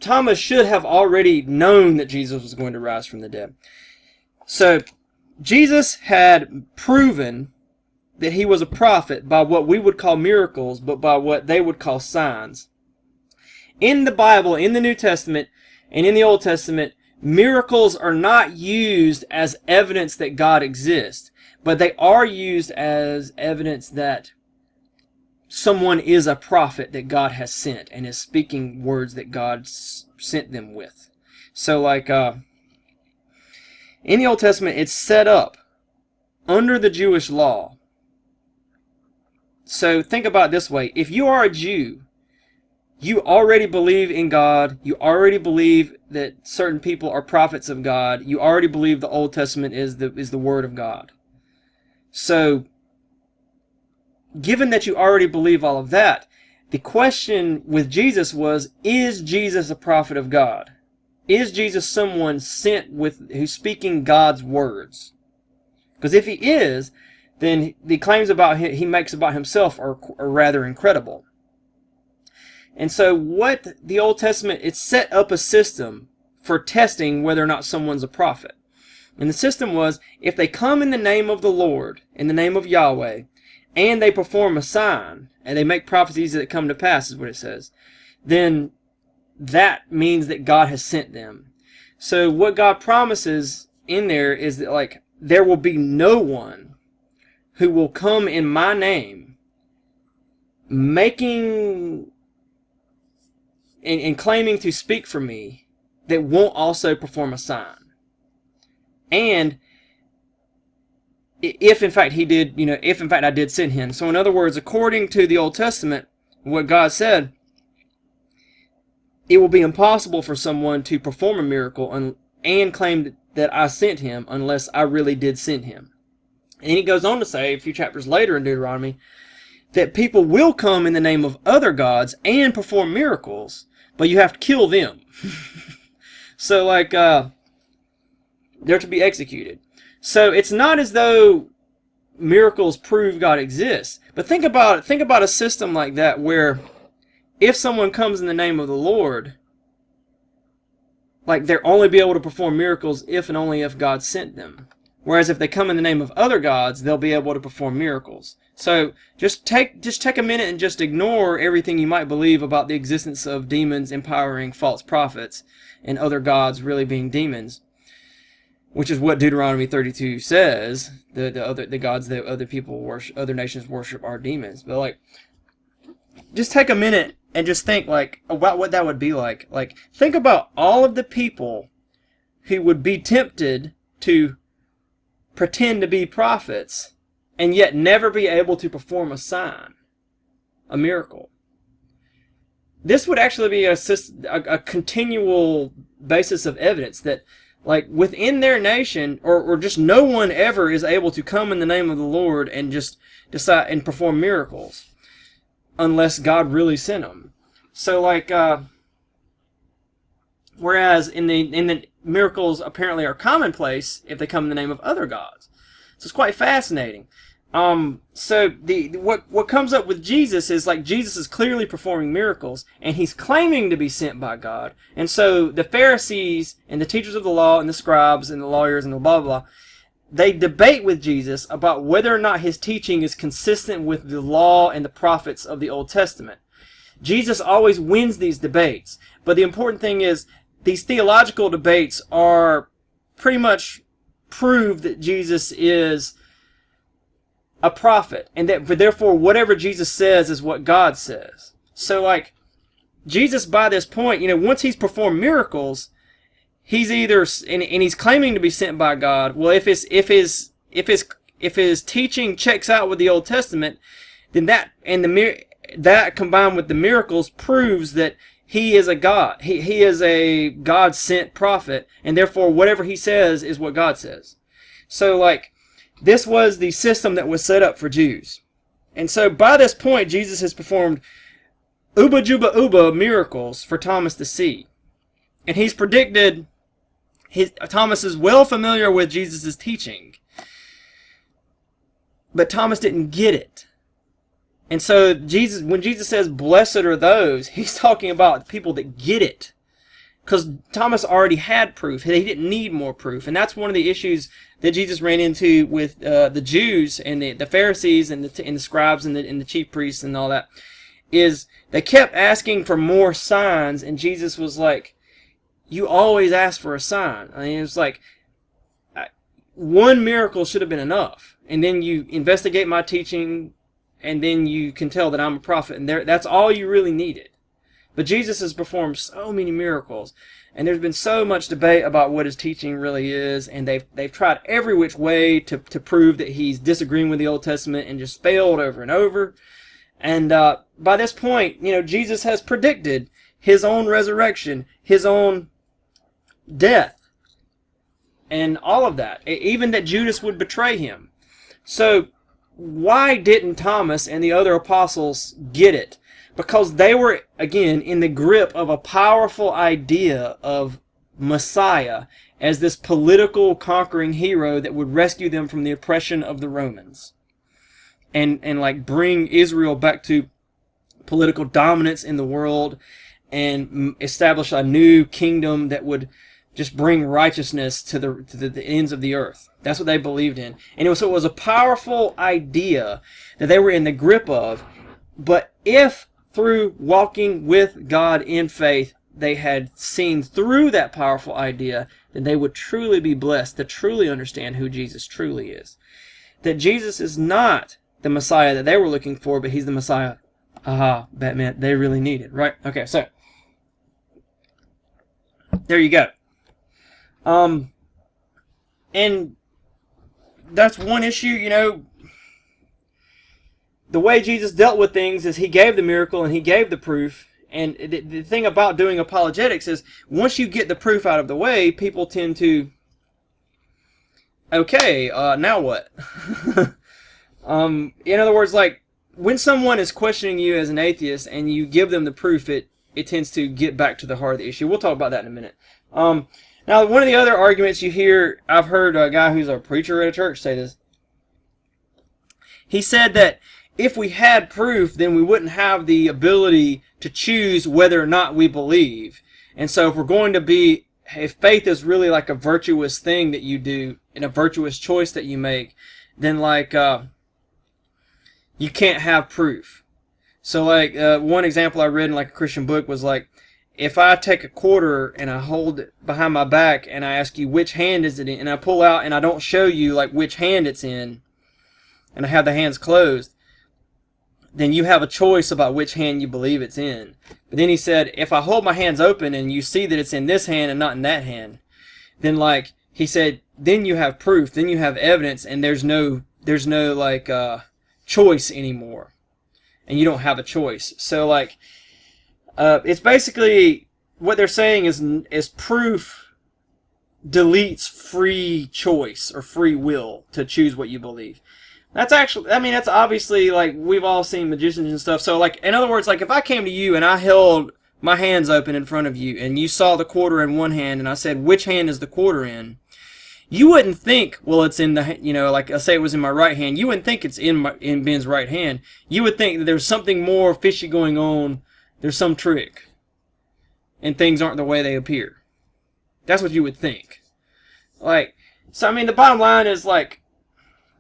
Thomas should have already known that Jesus was going to rise from the dead. So Jesus had proven that he was a prophet by what we would call miracles, but by what they would call signs. In the Bible, in the New Testament, and in the Old Testament, miracles are not used as evidence that God exists, but they are used as evidence that someone is a prophet that God has sent and is speaking words that God sent them with. So like in the Old Testament, it's set up under the Jewish law. So think about it this way. If you are a Jew, you already believe in God. You already believe that certain people are prophets of God. You already believe the Old Testament is the Word of God. So, given that you already believe all of that, the question with Jesus was, is Jesus a prophet of God? Is Jesus someone sent who's speaking God's words? Because if he is, then the claims he makes about himself are rather incredible. And so what the Old Testament, it set up a system for testing whether or not someone's a prophet. And the system was, if they come in the name of the Lord, in the name of Yahweh, and they perform a sign, and they make prophecies that come to pass, is what it says, then that means that God has sent them. So what God promises in there is that, like, there will be no one who will come in my name making and claiming to speak for me that won't also perform a sign. And if in fact he did, if in fact I did send him. So in other words, according to the Old Testament, what God said, it will be impossible for someone to perform a miracle and claim that I sent him unless I really did send him. And he goes on to say, a few chapters later in Deuteronomy, that people will come in the name of other gods and perform miracles, but you have to kill them. So, like, they're to be executed. So it's not as though miracles prove God exists. But think about it. Think about a system like that where if someone comes in the name of the Lord, like, they'll only be able to perform miracles if and only if God sent them. Whereas if they come in the name of other gods, they'll be able to perform miracles. So just take a minute and just ignore everything you might believe about the existence of demons empowering false prophets and other gods really being demons, which is what Deuteronomy 32 says. The gods that other people worship, other nations worship, are demons. But like, just take a minute and just think like about what that would be like. Like, think about all of the people who would be tempted to pretend to be prophets and yet never be able to perform a sign, a miracle. This would actually be a continual basis of evidence that, like, within their nation, or just no one ever is able to come in the name of the Lord and just decide and perform miracles unless God really sent them. So, like, whereas in the miracles apparently are commonplace if they come in the name of other gods. So it's quite fascinating. So what comes up with Jesus is, like, Jesus is clearly performing miracles and he's claiming to be sent by God. And so the Pharisees and the teachers of the law and the scribes and the lawyers and the blah blah, they debate with Jesus about whether or not his teaching is consistent with the law and the prophets of the Old Testament. Jesus always wins these debates, but the important thing is these theological debates are pretty much prove that Jesus is a prophet, and that therefore whatever Jesus says is what God says. So, like, Jesus by this point, once he's performed miracles, he's either and he's claiming to be sent by God. Well, if his teaching checks out with the Old Testament, then that combined with the miracles proves that he is a God. He is a God-sent prophet, and therefore whatever he says is what God says. So, like, this was the system that was set up for Jews. And so by this point, Jesus has performed uba juba uba miracles for Thomas to see. And he's predicted, Thomas is well familiar with Jesus' teaching. But Thomas didn't get it. And so when Jesus says, blessed are those, he's talking about people that get it. Because Thomas already had proof. He didn't need more proof. And that's one of the issues that Jesus ran into with the Jews and the Pharisees and the scribes and the chief priests and all that, is they kept asking for more signs, and Jesus was like, you always ask for a sign. I mean, it was like, one miracle should have been enough. And then you investigate my teaching, and then you can tell that I'm a prophet, and that's all you really needed. But Jesus has performed so many miracles, and there's been so much debate about what his teaching really is, and they've tried every which way to prove that he's disagreeing with the Old Testament and just failed over and over. And by this point, Jesus has predicted his own resurrection, his own death, and all of that, even that Judas would betray him. So why didn't Thomas and the other apostles get it? Because they were, again, in the grip of a powerful idea of Messiah as this political conquering hero that would rescue them from the oppression of the Romans. And like bring Israel back to political dominance in the world and establish a new kingdom that would just bring righteousness to the ends of the earth. That's what they believed in. And it was a powerful idea that they were in the grip of. But if through walking with God in faith, they had seen through that powerful idea, then they would truly be blessed to truly understand who Jesus truly is. That Jesus is not the Messiah that they were looking for, but he's the Messiah, Batman, they really needed, right? Okay, so there you go. And that's one issue, the way Jesus dealt with things is he gave the miracle and he gave the proof. And the thing about doing apologetics is once you get the proof out of the way, people tend to, okay, now what? In other words, like when someone is questioning you as an atheist and you give them the proof, it tends to get back to the heart of the issue. We'll talk about that in a minute. Now, one of the other arguments you hear, I've heard a guy who's a preacher at a church say this. He said that if we had proof, then we wouldn't have the ability to choose whether or not we believe. And so if faith is really like a virtuous thing that you do and a virtuous choice that you make, then like you can't have proof. So like one example I read in like a Christian book was like, if I take a quarter and I hold it behind my back and I ask you which hand is it in, and I pull out and I don't show you like which hand it's in, and I have the hands closed, then you have a choice about which hand you believe it's in. But then he said, if I hold my hands open and you see that it's in this hand and not in that hand, then like he said, then you have proof, then you have evidence, and there's no like choice anymore, and you don't have a choice. So like it's basically what they're saying is proof deletes free choice or free will to choose what you believe. That's actually, I mean, that's obviously, like, we've all seen magicians and stuff. So, like, in other words, like, if I came to you and I held my hands open in front of you and you saw the quarter in one hand and I said, which hand is the quarter in? You wouldn't think, well, it's in the, like, I say it was in my right hand. You wouldn't think it's in Ben's right hand. You would think that there's something more fishy going on. There's some trick. And things aren't the way they appear. That's what you would think. Like, so, I mean, the bottom line is, like,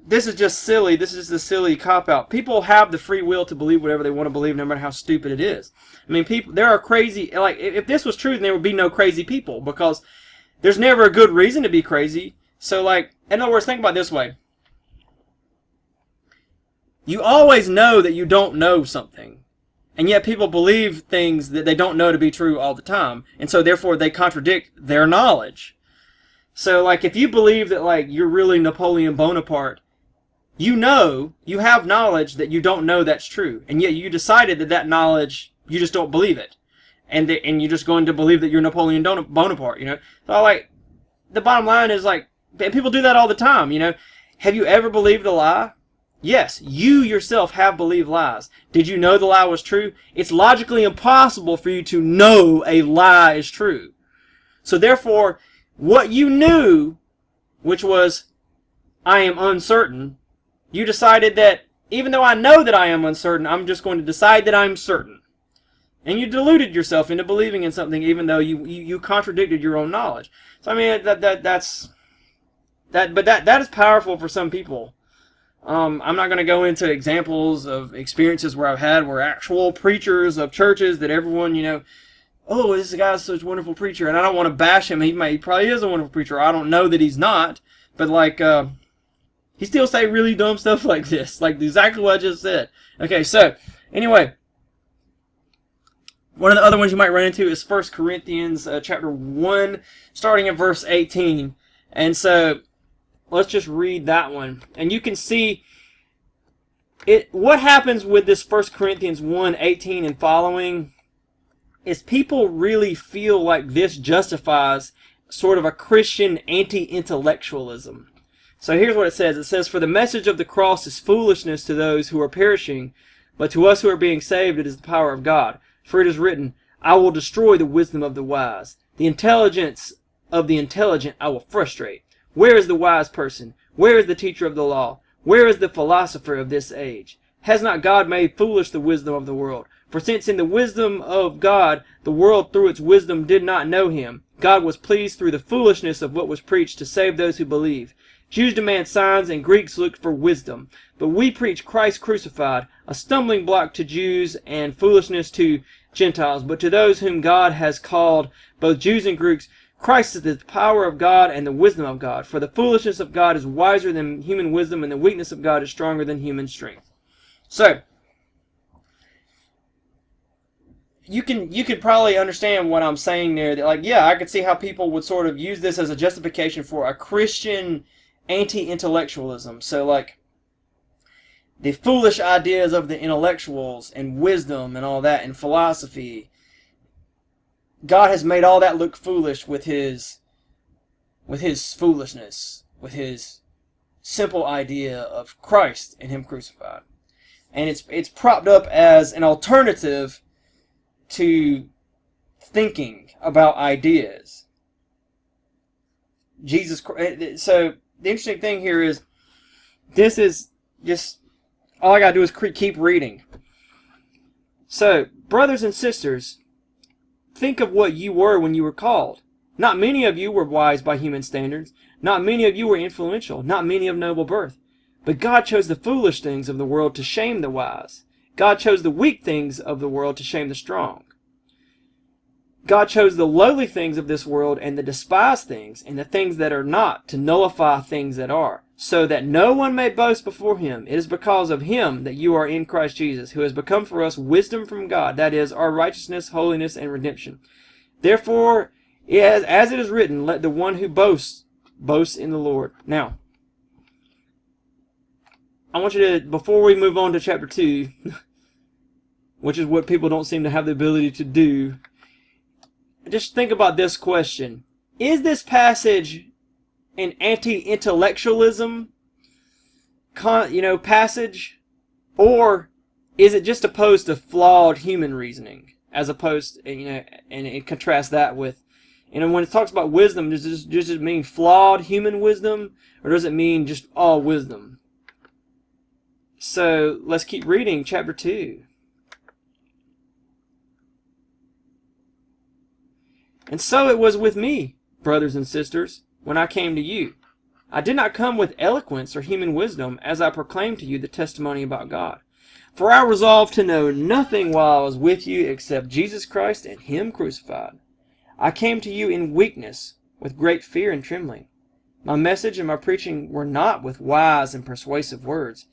this is just silly. This is the silly cop-out. People have the free will to believe whatever they want to believe, no matter how stupid it is. I mean, there are crazy, like, if this was true, then there would be no crazy people, because there's never a good reason to be crazy. So, like, in other words, think about it this way. You always know that you don't know something, and yet people believe things that they don't know to be true all the time, and so therefore they contradict their knowledge. So, like, if you believe that, like, you're really Napoleon Bonaparte, you have knowledge that you don't know that's true, and yet you decided that knowledge, you just don't believe it, and you're just going to believe that you're Napoleon Bonaparte, So, like, the bottom line is, like, people do that all the time, Have you ever believed a lie? Yes, you yourself have believed lies. Did you know the lie was true? It's logically impossible for you to know a lie is true.
So therefore, what you knew, which was, I am uncertain, you decided that, even though I know that I am uncertain, I'm just going to decide that I'm certain. And you deluded yourself into believing in something even though you contradicted your own knowledge. So I mean, that is powerful for some people. I'm not going to go into examples of experiences where I've had where actual preachers of churches that everyone, oh, this guy's such a wonderful preacher, and I don't want to bash him. He probably is a wonderful preacher. I don't know that he's not, but like, he still say really dumb stuff like this, like exactly what I just said. Okay, so anyway, one of the other ones you might run into is 1 Corinthians chapter 1, starting at verse 18. And so let's just read that one, and you can see it. What happens with this 1 Corinthians 1:18 and following is people really feel like this justifies sort of a Christian anti-intellectualism. So here's what it says. It says, "For the message of the cross is foolishness to those who are perishing, but to us who are being saved it is the power of God. For it is written, I will destroy the wisdom of the wise. The intelligence of the intelligent I will frustrate. Where is the wise person? Where is the teacher of the law? Where is the philosopher of this age? Has not God made foolish the wisdom of the world? For since in the wisdom of God the world through its wisdom did not know him, God was pleased through the foolishness of what was preached to save those who believe. Jews demand signs and Greeks look for wisdom. But we preach Christ crucified, a stumbling block to Jews and foolishness to Gentiles. But to those whom God has called, both Jews and Greeks, Christ is the power of God and the wisdom of God. For the foolishness of God is wiser than human wisdom, and the weakness of God is stronger than human strength." So, you could probably understand what I'm saying there. That, like, yeah, I could see how people would sort of use this as a justification for a Christian anti-intellectualism. So, like, the foolish ideas of the intellectuals and wisdom and all that and philosophy, God has made all that look foolish with his foolishness, with his simple idea of Christ and him crucified. And it's propped up as an alternative to thinking about ideas. Jesus Christ. So the interesting thing here is, this is just, all I gotta do is keep reading. So, brothers and sisters, think of what you were when you were called. Not many of you were wise by human standards. Not many of you were influential. Not many of noble birth. But God chose the foolish things of the world to shame the wise. God chose the weak things of the world to shame the strong. God chose the lowly things of this world and the despised things and the things that are not to nullify things that are, so that no one may boast before him. It is because of him that you are in Christ Jesus, who has become for us wisdom from God, that is, our righteousness, holiness, and redemption. Therefore, as it is written, let the one who boasts, boast in the Lord. Now, I want you to, before we move on to chapter 2, which is what people don't seem to have the ability to do, just think about this question. Is this passage an anti-intellectualism passage, or is it just opposed to flawed human reasoning, as opposed to, and it contrasts that with, when it talks about wisdom, does it mean flawed human wisdom, or does it mean just all wisdom? So let's keep reading chapter 2. "And so it was with me, brothers and sisters, when I came to you. I did not come with eloquence or human wisdom, as I proclaimed to you the testimony about God. For I resolved to know nothing while I was with you except Jesus Christ and him crucified. I came to you in weakness, with great fear and trembling. My message and my preaching were not with wise and persuasive words,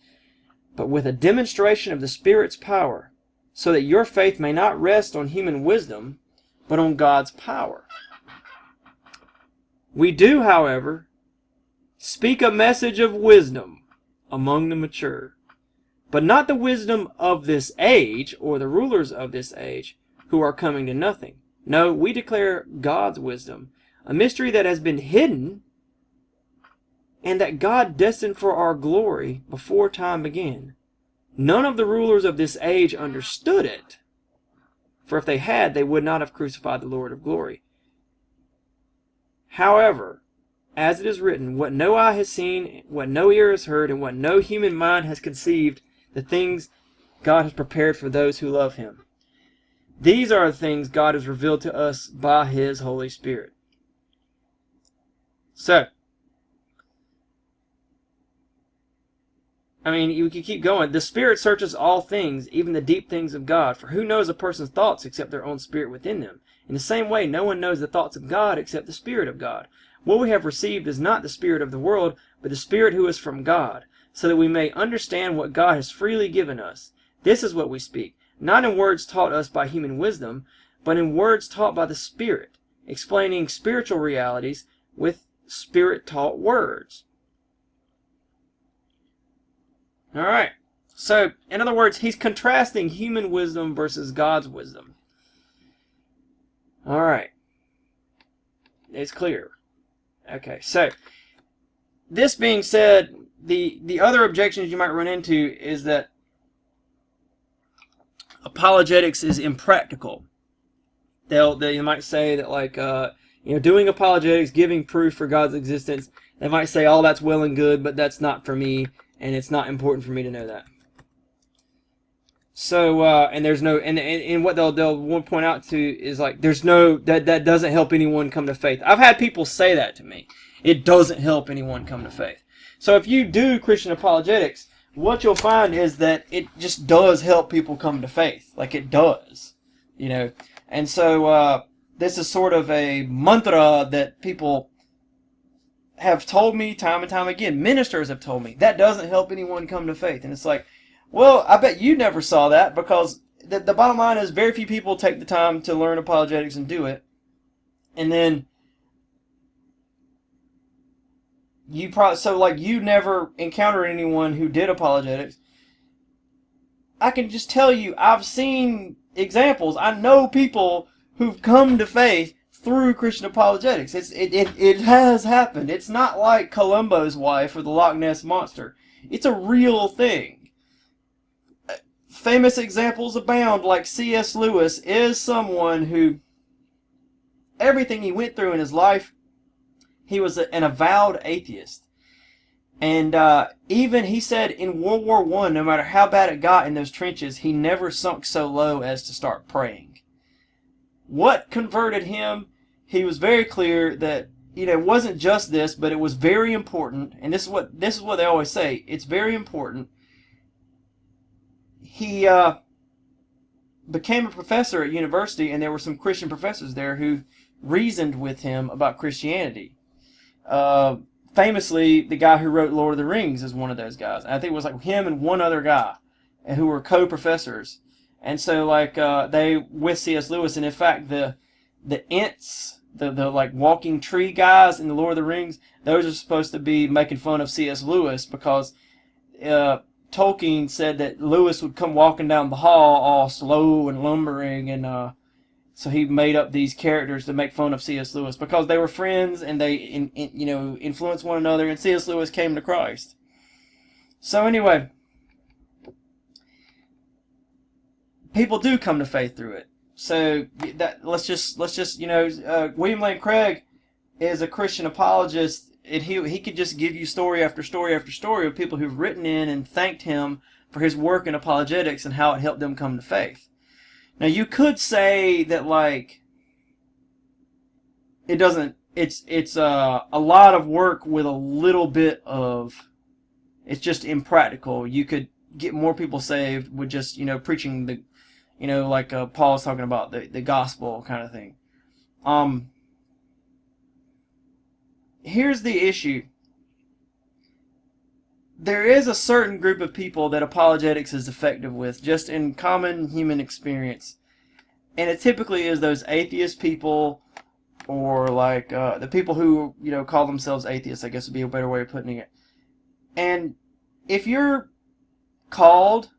but with a demonstration of the Spirit's power, so that your faith may not rest on human wisdom, but on God's power. We do, however, speak a message of wisdom among the mature, but not the wisdom of this age, or the rulers of this age, who are coming to nothing. No, we declare God's wisdom, a mystery that has been hidden, and that God destined for our glory before time began. None of the rulers of this age understood it, for if they had, they would not have crucified the Lord of glory. However, as it is written, what no eye has seen, what no ear has heard, and what no human mind has conceived, the things God has prepared for those who love him. These are the things God has revealed to us by his Holy Spirit. So, I mean, you can keep going. The Spirit searches all things, even the deep things of God. For who knows a person's thoughts except their own spirit within them? In the same way, no one knows the thoughts of God except the Spirit of God. What we have received is not the spirit of the world, but the Spirit who is from God, so that we may understand what God has freely given us. This is what we speak, not in words taught us by human wisdom, but in words taught by the Spirit, explaining spiritual realities with Spirit-taught words. All right. So, in other words, he's contrasting human wisdom versus God's wisdom. All right. It's clear. Okay. So, this being said, the other objections you might run into is that apologetics is impractical. They might say that, like, doing apologetics, giving proof for God's existence, they might say, oh, that's well and good, but that's not for me, and it's not important for me to know that. So, and there's no, and what they'll want to point out to is, like, there's no, that doesn't help anyone come to faith. I've had people say that to me. It doesn't help anyone come to faith. So if you do Christian apologetics, what you'll find is that it just does help people come to faith. Like, it does. And so, this is sort of a mantra that people have told me time and time again. Ministers have told me, that doesn't help anyone come to faith. And it's like, well, I bet you never saw that, because the bottom line is very few people take the time to learn apologetics and do it. And then you never encountered anyone who did apologetics. I can just tell you, I've seen examples. I know people who've come to faith through Christian apologetics. It has happened. It's not like Columbo's wife or the Loch Ness Monster. It's a real thing. Famous examples abound, like C.S. Lewis is someone who, everything he went through in his life, he was an avowed atheist. And even, he said, in World War I, no matter how bad it got in those trenches, he never sunk so low as to start praying. What converted him? He was very clear that, it wasn't just this, but it was very important. And this is what they always say. It's very important. He became a professor at university, and there were some Christian professors there who reasoned with him about Christianity. Famously, the guy who wrote Lord of the Rings is one of those guys. I think it was like him and one other guy who were co-professors. And so, like, they with C.S. Lewis, and in fact, the Ents, the like walking tree guys in the Lord of the Rings, those are supposed to be making fun of C.S. Lewis, because Tolkien said that Lewis would come walking down the hall all slow and lumbering, and so he made up these characters to make fun of C.S. Lewis, because they were friends and they influenced one another, and C.S. Lewis came to Christ. So anyway, people do come to faith through it. So that let's just William Lane Craig is a Christian apologist, and he could just give you story after story after story of people who've written in and thanked him for his work in apologetics and how it helped them come to faith. Now, you could say that, like, it doesn't, it's a lot of work with a little bit of, it's just impractical. You could get more people saved with just, preaching the, like Paul's talking about, the gospel kind of thing. Here's the issue. There is a certain group of people that apologetics is effective with, just in common human experience. And it typically is those atheist people, or like the people who, call themselves atheists, I guess would be a better way of putting it. And if you're called,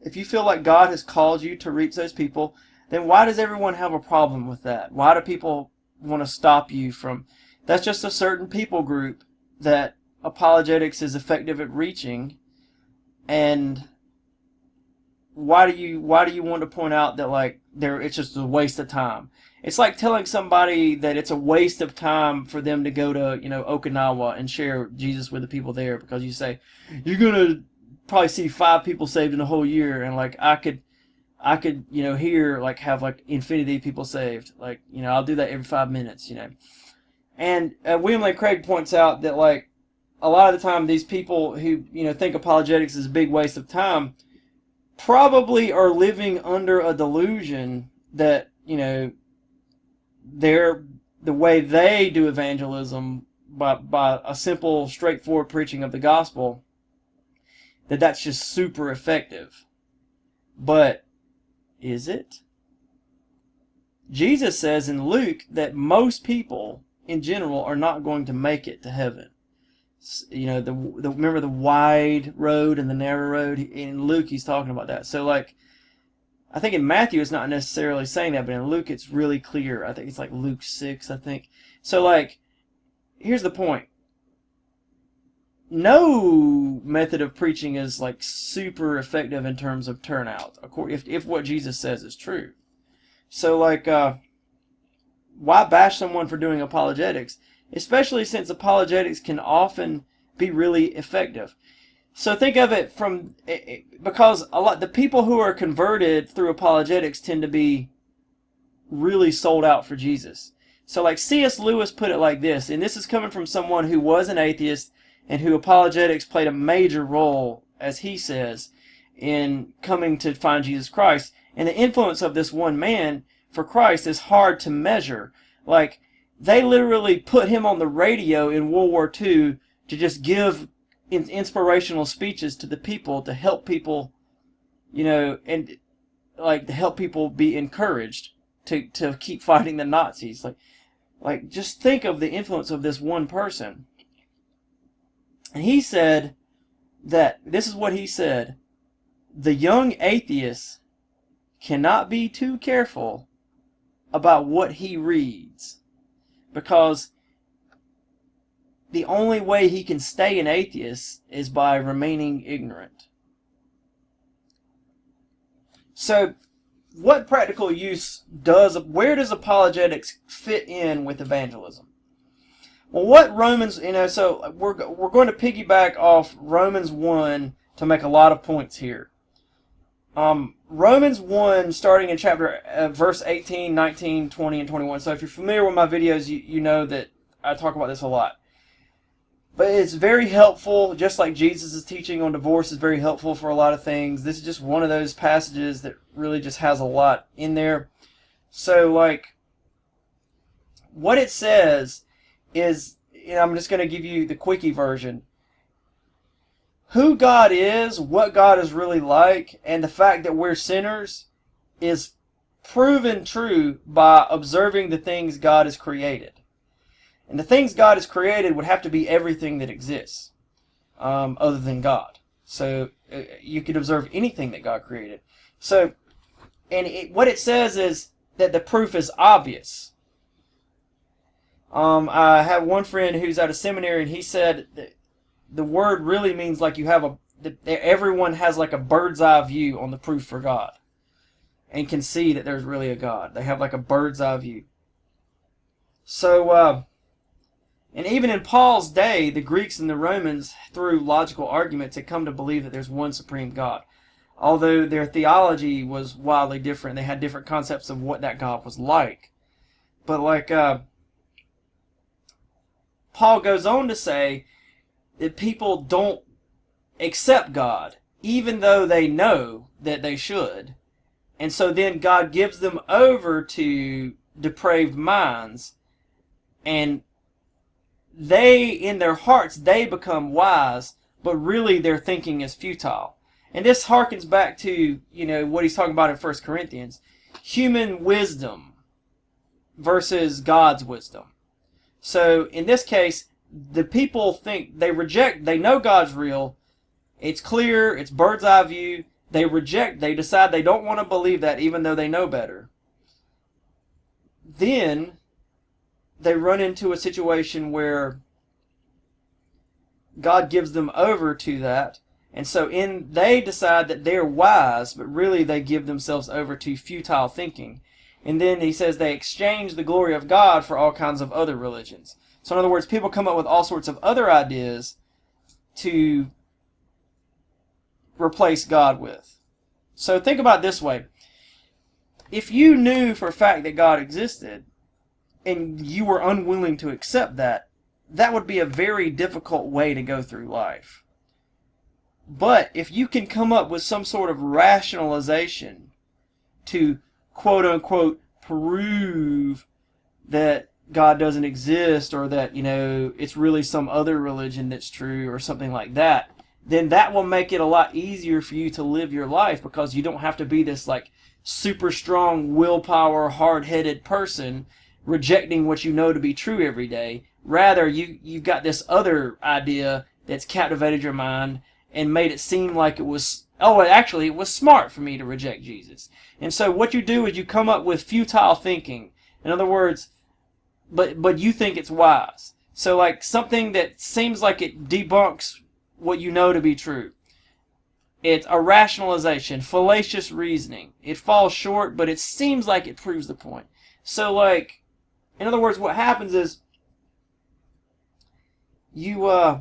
if you feel like God has called you to reach those people, then why does everyone have a problem with that? Why do people want to stop you from... That's just a certain people group that apologetics is effective at reaching, and why do you want to point out that like it's just a waste of time? It's like telling somebody that it's a waste of time for them to go to, Okinawa and share Jesus with the people there, because you say you're gonna probably see 5 people saved in a whole year, and like I could here like have like infinity people saved. Like, I'll do that every 5 minutes. And William Lane Craig points out that like a lot of the time these people who think apologetics is a big waste of time probably are living under a delusion that they're the way they do evangelism by a simple, straightforward preaching of the gospel, that's just super effective. But is it? Jesus says in Luke that most people in general are not going to make it to heaven. Remember the wide road and the narrow road? In Luke, he's talking about that. So, like, I think in Matthew it's not necessarily saying that, but in Luke it's really clear. I think it's like Luke 6, I think. So, like, here's the point. No method of preaching is, like, super effective in terms of turnout, if what Jesus says is true. So, like, why bash someone for doing apologetics? Especially since apologetics can often be really effective. So think of it because the people who are converted through apologetics tend to be really sold out for Jesus. So like C.S. Lewis put it like this, and this is coming from someone who was an atheist and who apologetics played a major role, as he says, in coming to find Jesus Christ. And the influence of this one man for Christ is hard to measure. Like, they literally put him on the radio in World War II to just give inspirational speeches to the people to help people, and like to help people be encouraged to keep fighting the Nazis. Like just think of the influence of this one person. And he said that, this is what he said: the young atheist cannot be too careful about what he reads, because the only way he can stay an atheist is by remaining ignorant. So, what practical use where does apologetics fit in with evangelism? Well, what Romans, so we're going to piggyback off Romans 1 to make a lot of points here. Romans 1, starting in verse 18, 19, 20, and 21. So if you're familiar with my videos, you know that I talk about this a lot. But it's very helpful, just like Jesus' teaching on divorce is very helpful for a lot of things. This is just one of those passages that really just has a lot in there. So, like, what it says is, I'm just going to give you the quickie version. Who God is, what God is really like, and the fact that we're sinners is proven true by observing the things God has created. And the things God has created would have to be everything that exists, other than God. So you could observe anything that God created. So, and what it says is that the proof is obvious. I have one friend who's at a seminary, and he said that the word really means like everyone has like a bird's eye view on the proof for God, and can see that there's really a God. They have like a bird's eye view. So, and even in Paul's day, the Greeks and the Romans, through logical arguments, had come to believe that there's one supreme God. Although their theology was wildly different, they had different concepts of what that God was like. But like, Paul goes on to say that people don't accept God, even though they know that they should. And so then God gives them over to depraved minds, and they, in their hearts, they become wise, but really their thinking is futile. And this harkens back to, what he's talking about in 1 Corinthians. Human wisdom versus God's wisdom. So, in this case, the people they know God's real. It's clear, it's bird's eye view. They decide they don't want to believe that, even though they know better. Then they run into a situation where God gives them over to that, And so they decide that they're wise, but really they give themselves over to futile thinking. And then he says they exchange the glory of God for all kinds of other religions. So in other words, people come up with all sorts of other ideas to replace God with. So think about it this way. If you knew for a fact that God existed, and you were unwilling to accept that, that would be a very difficult way to go through life. But if you can come up with some sort of rationalization to quote unquote prove that God doesn't exist, or that, it's really some other religion that's true, or something like that, then that will make it a lot easier for you to live your life, because you don't have to be this like super strong willpower, hard-headed person rejecting what you know to be true every day. Rather, you've got this other idea that's captivated your mind and made it seem like it was, actually it was smart for me to reject Jesus. And so what you do is you come up with futile thinking. In other words, but you think it's wise. So like something that seems like it debunks what you know to be true. It's a rationalization, fallacious reasoning. It falls short, but it seems like it proves the point. So like, in other words, what happens is you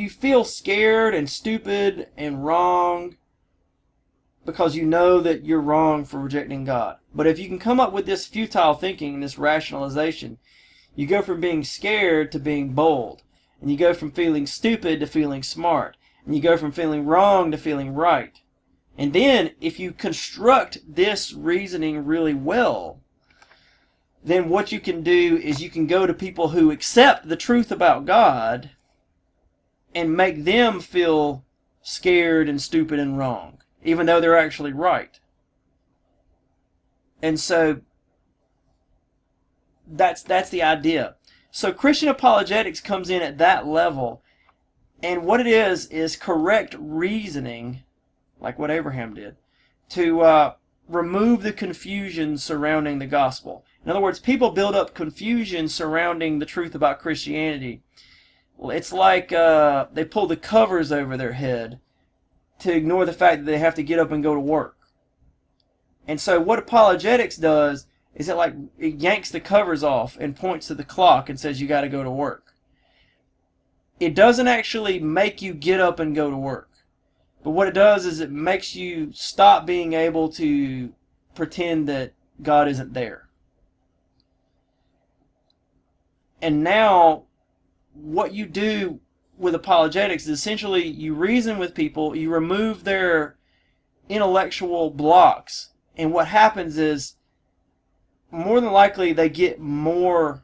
feel scared and stupid and wrong because you know that you're wrong for rejecting God. But if you can come up with this futile thinking, this rationalization, you go from being scared to being bold. And you go from feeling stupid to feeling smart. And you go from feeling wrong to feeling right. And then, if you construct this reasoning really well, then what you can do is you can go to people who accept the truth about God and make them feel scared and stupid and wrong, even though they're actually right. And so that's the idea. So Christian apologetics comes in at that level, and what it is correct reasoning, like what Abraham did, to remove the confusion surrounding the gospel. In other words, people build up confusion surrounding the truth about Christianity. It's like they pull the covers over their head to ignore the fact that they have to get up and go to work. And so what apologetics does is it yanks the covers off and points to the clock and says you got to go to work. It doesn't actually make you get up and go to work. But what it does is it makes you stop being able to pretend that God isn't there. And now what you do with apologetics is essentially you reason with people, you remove their intellectual blocks, and what happens is more than likely they get more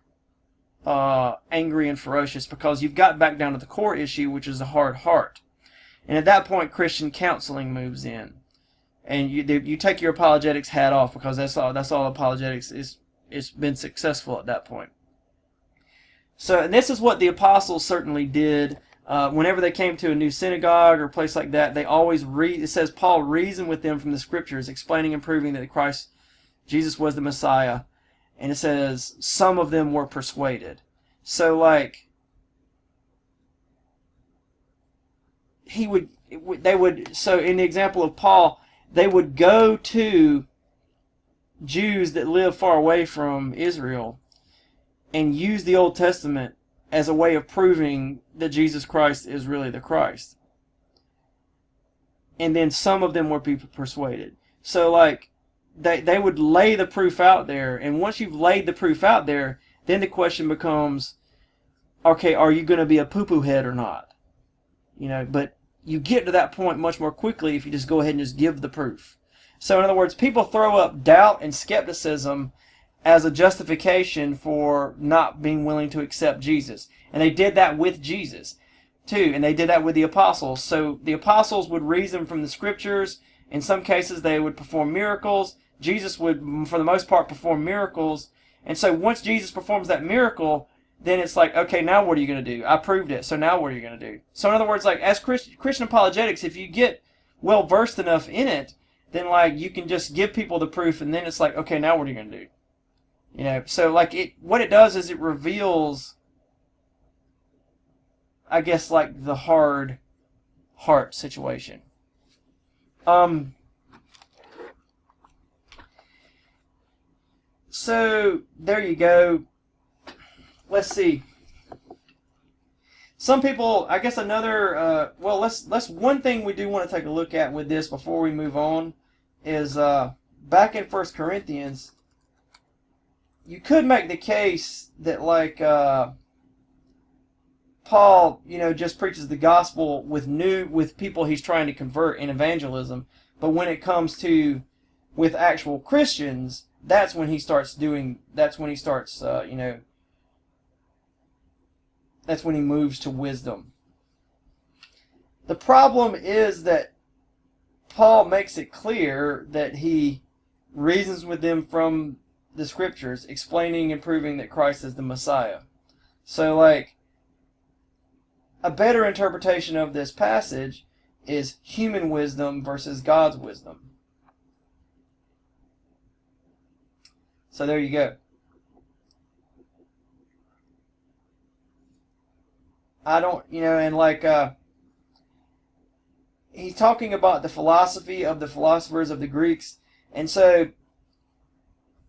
angry and ferocious because you've got back down to the core issue, which is a hard heart. And at that point, Christian counseling moves in, and you take your apologetics hat off, because that's all apologetics is. It's been successful at that point. So, and this is what the apostles certainly did. Whenever they came to a new synagogue or a place like that, they always it says Paul reasoned with them from the scriptures, explaining and proving that Jesus was the Messiah. And it says some of them were persuaded. So like, so in the example of Paul, they would go to Jews that live far away from Israel and use the Old Testament as a way of proving that Jesus Christ is really the Christ. And then some of them were people persuaded. So like, they would lay the proof out there, and once you've laid the proof out there, then the question becomes, okay, are you going to be a poo-poo head or not? But you get to that point much more quickly if you just go ahead and just give the proof. So in other words, people throw up doubt and skepticism as a justification for not being willing to accept Jesus. And they did that with Jesus too, and they did that with the apostles. So the apostles would reason from the scriptures. In some cases they would perform miracles. Jesus would, for the most part, perform miracles. And so once Jesus performs that miracle, then it's like, okay, now what are you going to do? I proved it, so now what are you going to do? So in other words, like as Christian apologetics, if you get well versed enough in it, then like you can just give people the proof, and then it's like, okay, now what are you going to do? So like what it does is it reveals
I guess, like the hard heart situation. So there you go. Let's see. Some people, I guess another, well, let's one thing we do want to take a look at with this before we move on is back in 1 Corinthians, you could make the case that like Paul, just preaches the gospel with people he's trying to convert in evangelism, but when it comes to with actual Christians, that's when he starts, that's when he moves to wisdom. The problem is that Paul makes it clear that he reasons with them from the scriptures, explaining and proving that Christ is the Messiah. So, like, a better interpretation of this passage is human wisdom versus God's wisdom. So there you go. I don't, and like, he's talking about the philosophy of the philosophers of the Greeks. And so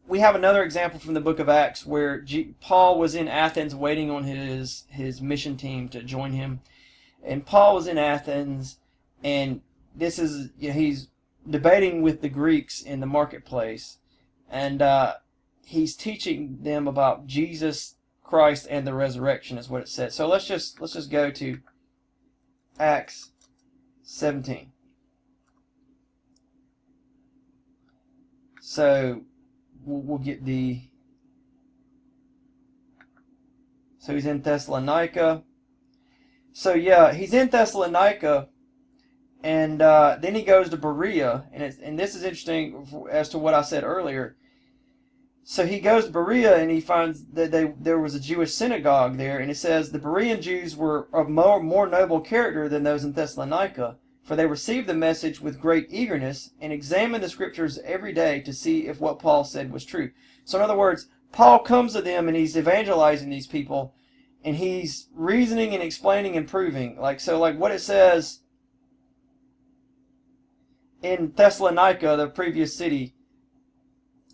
we have another example from the book of Acts where Paul was in Athens waiting on his mission team to join him. And Paul was in Athens, and this is, he's debating with the Greeks in the marketplace. And he's teaching them about Jesus Christ and the resurrection is what it says. So let's just go to Acts 17. So we'll get so he's in Thessalonica. So yeah, he's in Thessalonica, and then he goes to Berea, and this is interesting as to what I said earlier. So he goes to Berea, and he finds that there was a Jewish synagogue there, and it says the Berean Jews were of more noble character than those in Thessalonica, for they received the message with great eagerness and examined the scriptures every day to see if what Paul said was true. So in other words, Paul comes to them and he's evangelizing these people, and he's reasoning and explaining and proving. Like what it says in Thessalonica, the previous city.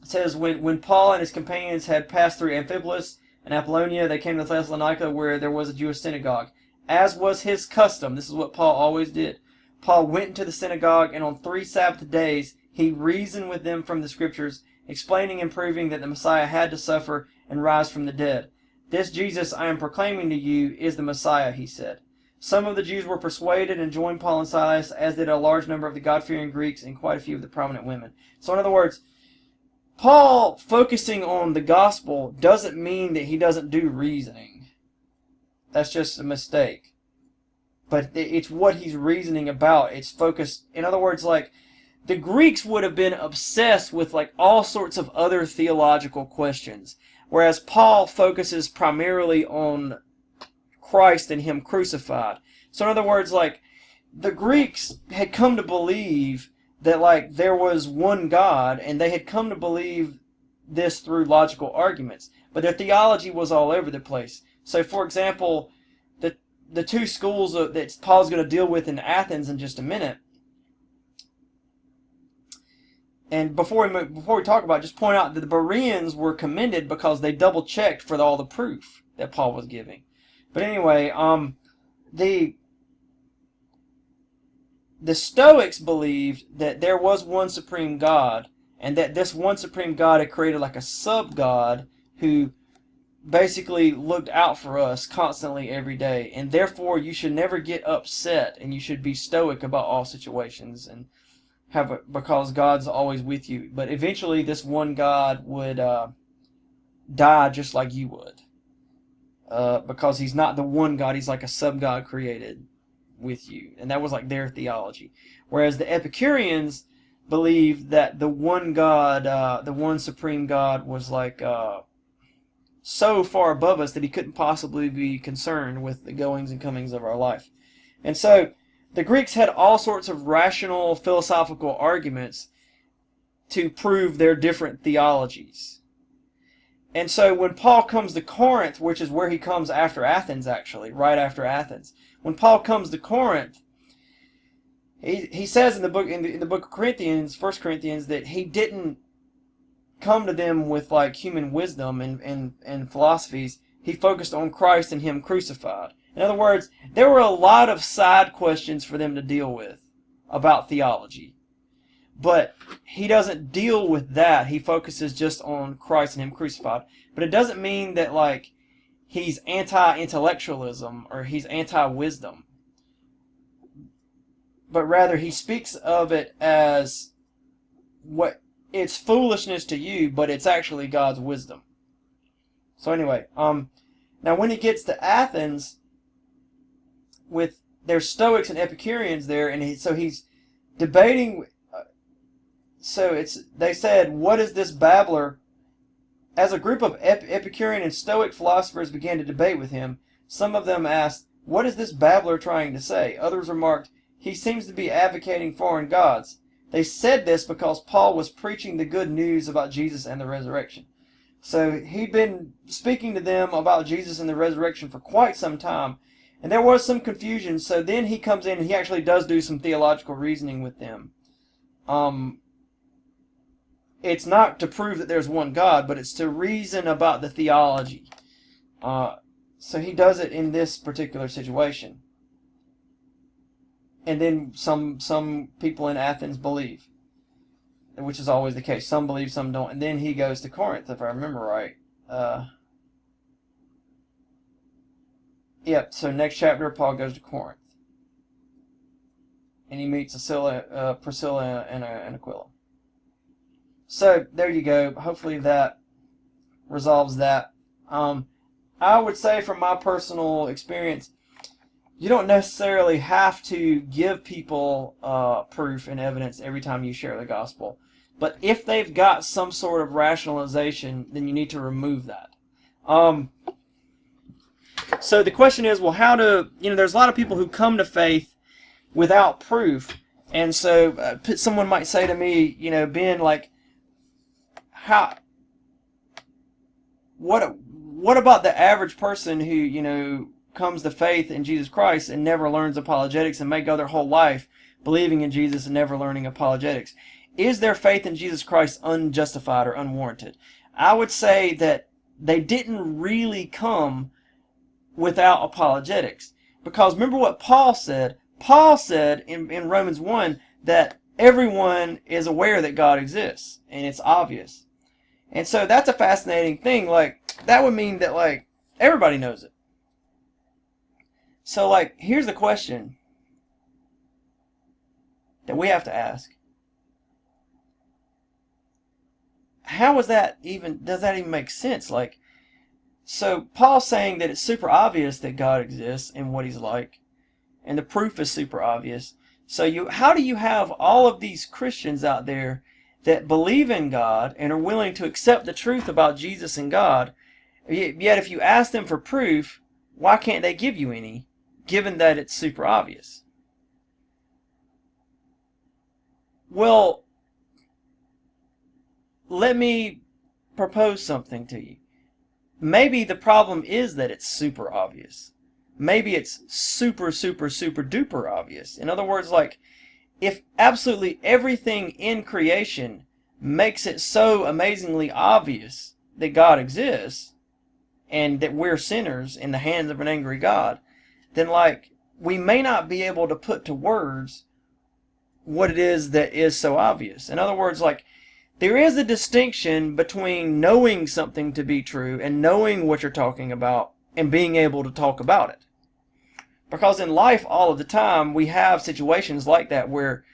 It says, when Paul and his companions had passed through Amphipolis and Apollonia, they came to Thessalonica, where there was a Jewish synagogue. As was his custom, this is what Paul always did. Paul went into the synagogue, and on 3 Sabbath days he reasoned with them from the scriptures, explaining and proving that the Messiah had to suffer and rise from the dead. This Jesus I am proclaiming to you is the Messiah, he said. Some of the Jews were persuaded and joined Paul and Silas, as did a large number of the God-fearing Greeks and quite a few of the prominent women. So in other words, Paul focusing on the gospel doesn't mean that he doesn't do reasoning. That's just a mistake. But it's what he's reasoning about. It's focused. In other words, like, the Greeks would have been obsessed with like all sorts of other theological questions, whereas Paul focuses primarily on Christ and him crucified. So in other words, like, the Greeks had come to believe that like there was one God, and they had come to believe this through logical arguments, but their theology was all over the place. So for example, the two schools that Paul's going to deal with in Athens in just a minute, and before we talk about it, just point out that the Bereans were commended because they double checked for all the proof that Paul was giving. But anyway, the Stoics believed that there was one supreme God, and that this one supreme God had created like a sub-God who basically looked out for us constantly every day, and therefore you should never get upset, and you should be stoic about all situations, and because God's always with you. But eventually this one God would die just like you would, because he's not the one God, he's like a sub-God created with you. And that was like their theology. Whereas the Epicureans believed that the one God, the one supreme God, was like so far above us that he couldn't possibly be concerned with the goings and comings of our life. And so the Greeks had all sorts of rational philosophical arguments to prove their different theologies. And so when Paul comes to Corinth, which is where he comes after Athens, actually, right after Athens, when Paul comes to Corinth, he says in the book of Corinthians, 1 Corinthians, that he didn't come to them with like human wisdom and philosophies. He focused on Christ and Him crucified. In other words, there were a lot of side questions for them to deal with about theology. But he doesn't deal with that. He focuses just on Christ and Him crucified. But it doesn't mean that like he's anti-intellectualism or he's anti-wisdom. But rather he speaks of it as what it's foolishness to you, but it's actually God's wisdom. So anyway, now when he gets to Athens, there's Stoics and Epicureans there, and so he's debating. So they said, "What is this babbler?" As a group of Epicurean and Stoic philosophers began to debate with him, some of them asked, "What is this babbler trying to say?" Others remarked, "He seems to be advocating foreign gods." They said this because Paul was preaching the good news about Jesus and the resurrection. So he'd been speaking to them about Jesus and the resurrection for quite some time, and there was some confusion. So then he comes in and he actually does do some theological reasoning with them. It's not to prove that there's one God, but it's to reason about the theology. So he does it in this particular situation. And then some people in Athens believe, which is always the case. Some believe, some don't. And then he goes to Corinth, if I remember right. Yep, so next chapter, Paul goes to Corinth. And he meets Priscilla and Aquila. So, there you go. Hopefully that resolves that. I would say from my personal experience, you don't necessarily have to give people proof and evidence every time you share the gospel. But if they've got some sort of rationalization, then you need to remove that. So the question is, well, how to, there's a lot of people who come to faith without proof. And so someone might say to me, Ben, like, what about the average person who, comes to faith in Jesus Christ and never learns apologetics and may go their whole life believing in Jesus and never learning apologetics? Is their faith in Jesus Christ unjustified or unwarranted? I would say that they didn't really come without apologetics. Because remember what Paul said. Paul said in Romans 1 that everyone is aware that God exists, and it's obvious. And so that's a fascinating thing. Like, that would mean that, like, everybody knows it. So, like, here's the question that we have to ask. Does that even make sense? Like, so Paul's saying that it's super obvious that God exists and what He's like, and the proof is super obvious. So how do you have all of these Christians out there that believe in God and are willing to accept the truth about Jesus and God, yet if you ask them for proof, why can't they give you any, given that it's super obvious? Well, let me propose something to you. Maybe the problem is that it's super obvious. Maybe it's super, super, super duper obvious. In other words, like, if absolutely everything in creation makes it so amazingly obvious that God exists and that we're sinners in the hands of an angry God, then, like, we may not be able to put to words what it is that is so obvious. In other words, like, there is a distinction between knowing something to be true and knowing what you're talking about and being able to talk about it. Because in life, all of the time, we have situations like that where,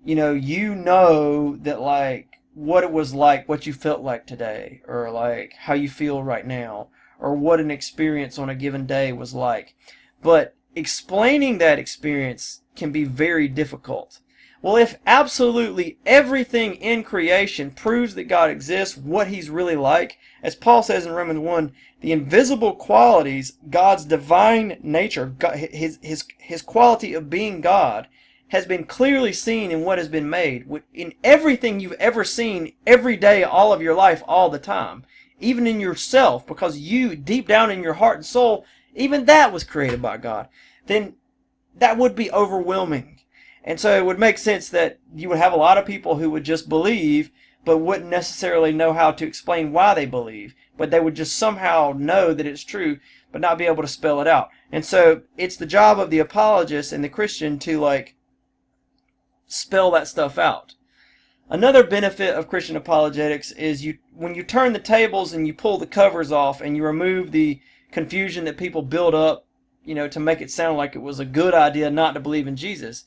you know that, like, what it was like, what you felt like today, or, like, how you feel right now, or what an experience on a given day was like. But explaining that experience can be very difficult. Well, if absolutely everything in creation proves that God exists, what He's really like, as Paul says in Romans 1, the invisible qualities, God's divine nature, God, his quality of being God, has been clearly seen in what has been made. In everything you've ever seen, every day, all of your life, all the time. even in yourself, because you, deep down in your heart and soul, even that was created by God, then that would be overwhelming. And so it would make sense that you would have a lot of people who would just believe, but wouldn't necessarily know how to explain why they believe. But they would just somehow know that it's true, but not be able to spell it out. And so it's the job of the apologist and the Christian to, like, spell that stuff out. Another benefit of Christian apologetics is when you turn the tables and you pull the covers off and you remove the confusion that people build up, to make it sound like it was a good idea not to believe in Jesus,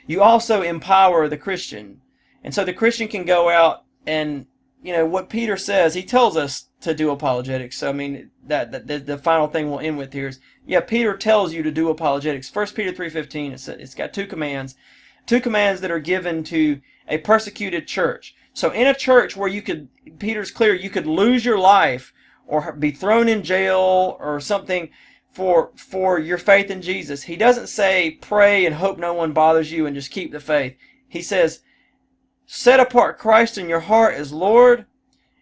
you also empower the Christian. And so the Christian can go out and, what Peter says, he tells us to do apologetics. So, I mean, that the final thing we'll end with here is, Peter tells you to do apologetics. 1 Peter 3:15, it's got two commands that are given to a persecuted church. So in a church where Peter's clear, you could lose your life or be thrown in jail or something for your faith in Jesus. He doesn't say pray and hope no one bothers you and just keep the faith. He says, set apart Christ in your heart as Lord,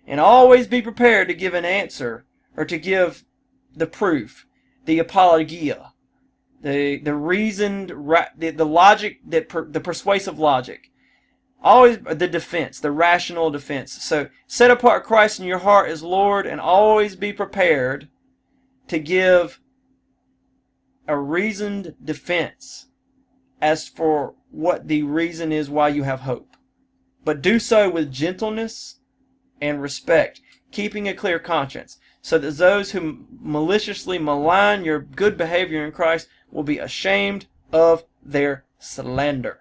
and always be prepared to give an answer, or to give the proof, the apologia, the reasoned, the logic, the persuasive logic. Always the defense, the rational defense. So set apart Christ in your heart as Lord, and always be prepared to give a reasoned defense as for what the reason is why you have hope. But do so with gentleness and respect, keeping a clear conscience, so that those who maliciously malign your good behavior in Christ will be ashamed of their slander.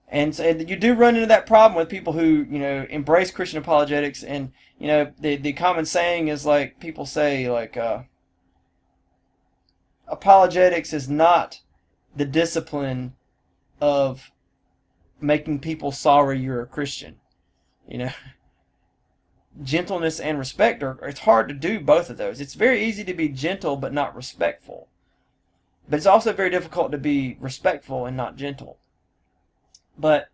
And so you do run into that problem with people who, embrace Christian apologetics, and, the common saying is, like, people say, like, apologetics is not the discipline of making people sorry you're a Christian. Gentleness and respect it's hard to do both of those. It's very easy to be gentle but not respectful. But it's also very difficult to be respectful and not gentle. But,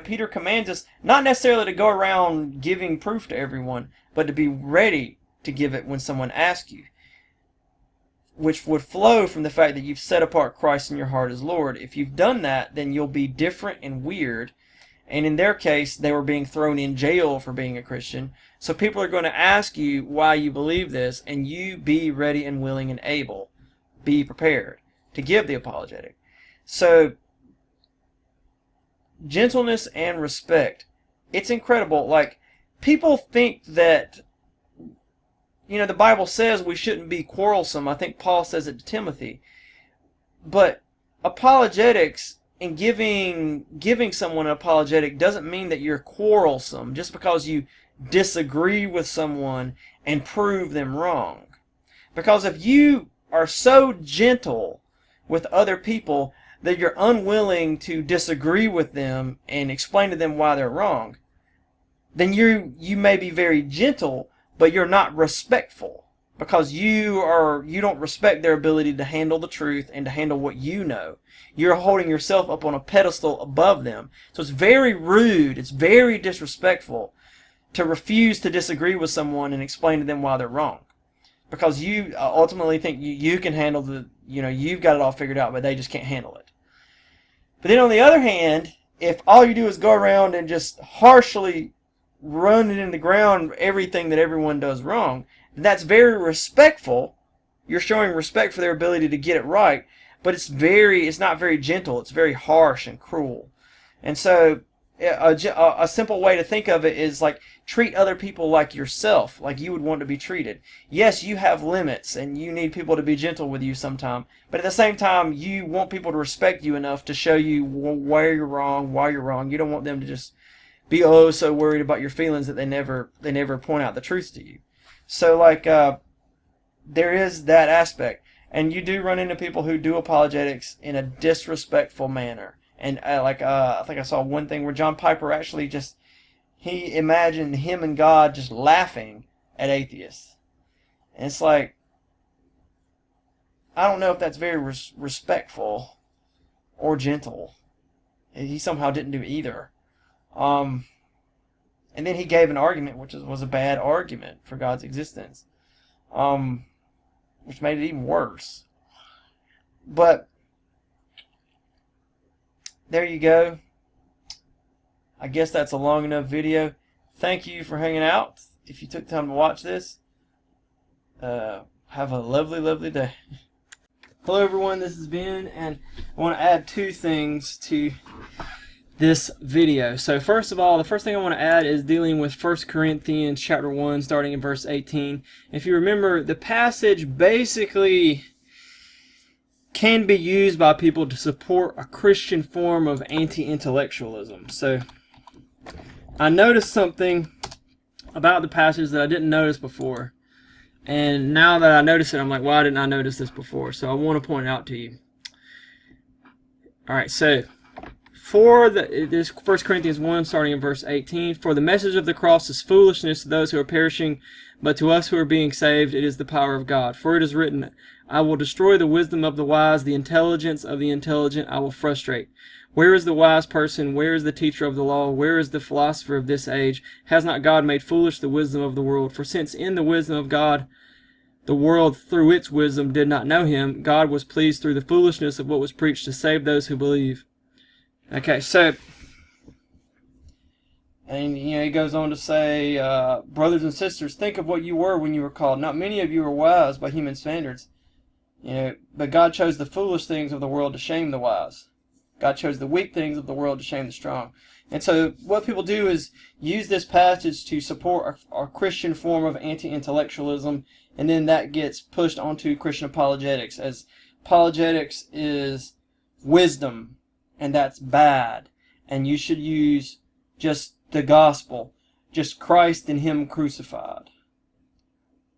Peter commands us not necessarily to go around giving proof to everyone, but to be ready to give it when someone asks you, which would flow from the fact that you've set apart Christ in your heart as Lord. If you've done that, then you'll be different and weird. And in their case, they were being thrown in jail for being a Christian. So people are going to ask you why you believe this, and you be ready and willing and able. Be prepared to give the apologetic. So, gentleness and respect. It's incredible. Like, people think that, the Bible says we shouldn't be quarrelsome. I think Paul says it to Timothy. But apologetics and giving someone an apologetic doesn't mean that you're quarrelsome just because you disagree with someone and prove them wrong. Because if you are so gentle with other people that you're unwilling to disagree with them and explain to them why they're wrong, then you may be very gentle, but you're not respectful, because you don't respect their ability to handle the truth and to handle what you know. You're holding yourself up on a pedestal above them. So it's very rude, it's very disrespectful to refuse to disagree with someone and explain to them why they're wrong, because you ultimately think you can handle you've got it all figured out, but they just can't handle it. But then on the other hand, if all you do is go around and just harshly run it in the ground everything that everyone does wrong, that's very respectful. You're showing respect for their ability to get it right, but it's not very gentle. It's very harsh and cruel. And so a simple way to think of it is like, treat other people like yourself, like you would want to be treated. Yes, you have limits and you need people to be gentle with you sometime, but at the same time you want people to respect you enough to show you where you're wrong, why you're wrong. You don't want them to just be so worried about your feelings that they never point out the truth to you. So, like, there is that aspect, and you do run into people who do apologetics in a disrespectful manner. And I think I saw one thing where John Piper actually he imagined him and God just laughing at atheists. And it's like, I don't know if that's very respectful or gentle. He somehow didn't do either. And then he gave an argument, which was a bad argument for God's existence, which made it even worse. But there you go. I guess that's a long enough video. Thank you for hanging out. If you took time to watch this, have a lovely, lovely day. Hello everyone, this is Ben, and I want to add two things to this video. So first of all, the first thing I want to add is dealing with 1 Corinthians chapter 1, starting in verse 18. If you remember, the passage basically can be used by people to support a Christian form of anti-intellectualism. So I noticed something about the passage that I didn't notice before. And now that I notice it, I'm like, why didn't I notice this before? So I want to point it out to you. Alright, so for this 1 Corinthians 1, starting in verse 18, for the message of the cross is foolishness to those who are perishing, but to us who are being saved it is the power of God. For it is written, I will destroy the wisdom of the wise, the intelligence of the intelligent I will frustrate. Where is the wise person? Where is the teacher of the law? Where is the philosopher of this age? Has not God made foolish the wisdom of the world? For since in the wisdom of God the world through its wisdom did not know him, God was pleased through the foolishness of what was preached to save those who believe. Okay, so, and he goes on to say, brothers and sisters, think of what you were when you were called. Not many of you were wise by human standards, but God chose the foolish things of the world to shame the wise. God chose the weak things of the world to shame the strong. And so what people do is use this passage to support a Christian form of anti-intellectualism, and then that gets pushed onto Christian apologetics, as apologetics is wisdom, and that's bad, and you should use just the gospel, just Christ and Him crucified.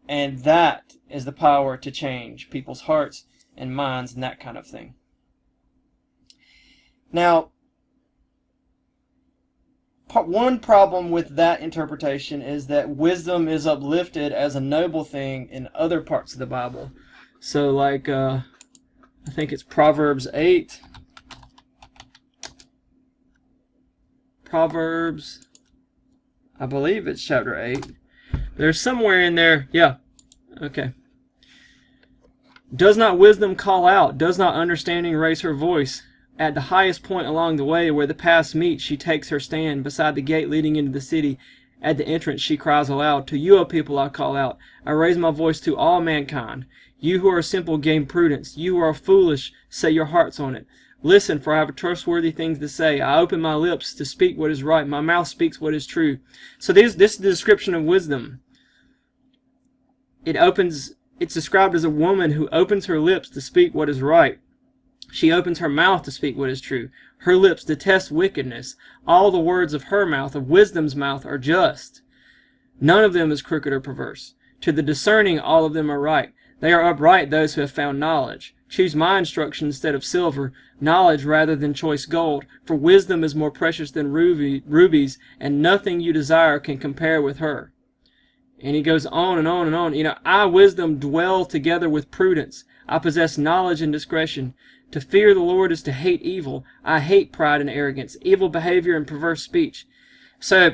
And that is the power to change people's hearts and minds and that kind of thing. Now, one problem with that interpretation is that wisdom is uplifted as a noble thing in other parts of the Bible. So like, I think it's Proverbs 8. Proverbs, I believe it's chapter 8. There's somewhere in there, yeah, okay. Does not wisdom call out? Does not understanding raise her voice? At the highest point along the way where the paths meet, she takes her stand. Beside the gate leading into the city, at the entrance she cries aloud. To you, O people, I call out. I raise my voice to all mankind. You who are simple gain prudence. You who are foolish set your hearts on it. Listen, for I have trustworthy things to say. I open my lips to speak what is right. My mouth speaks what is true. So this is the description of wisdom. It's described as a woman who opens her lips to speak what is right. She opens her mouth to speak what is true. Her lips detest wickedness. All the words of her mouth, of wisdom's mouth, are just. None of them is crooked or perverse. To the discerning, all of them are right. They are upright, those who have found knowledge. Choose my instruction instead of silver, knowledge rather than choice gold. For wisdom is more precious than rubies, and nothing you desire can compare with her. And he goes on and on and on. I, wisdom, dwell together with prudence. I possess knowledge and discretion. To fear the Lord is to hate evil. I hate pride and arrogance, evil behavior and perverse speech. So,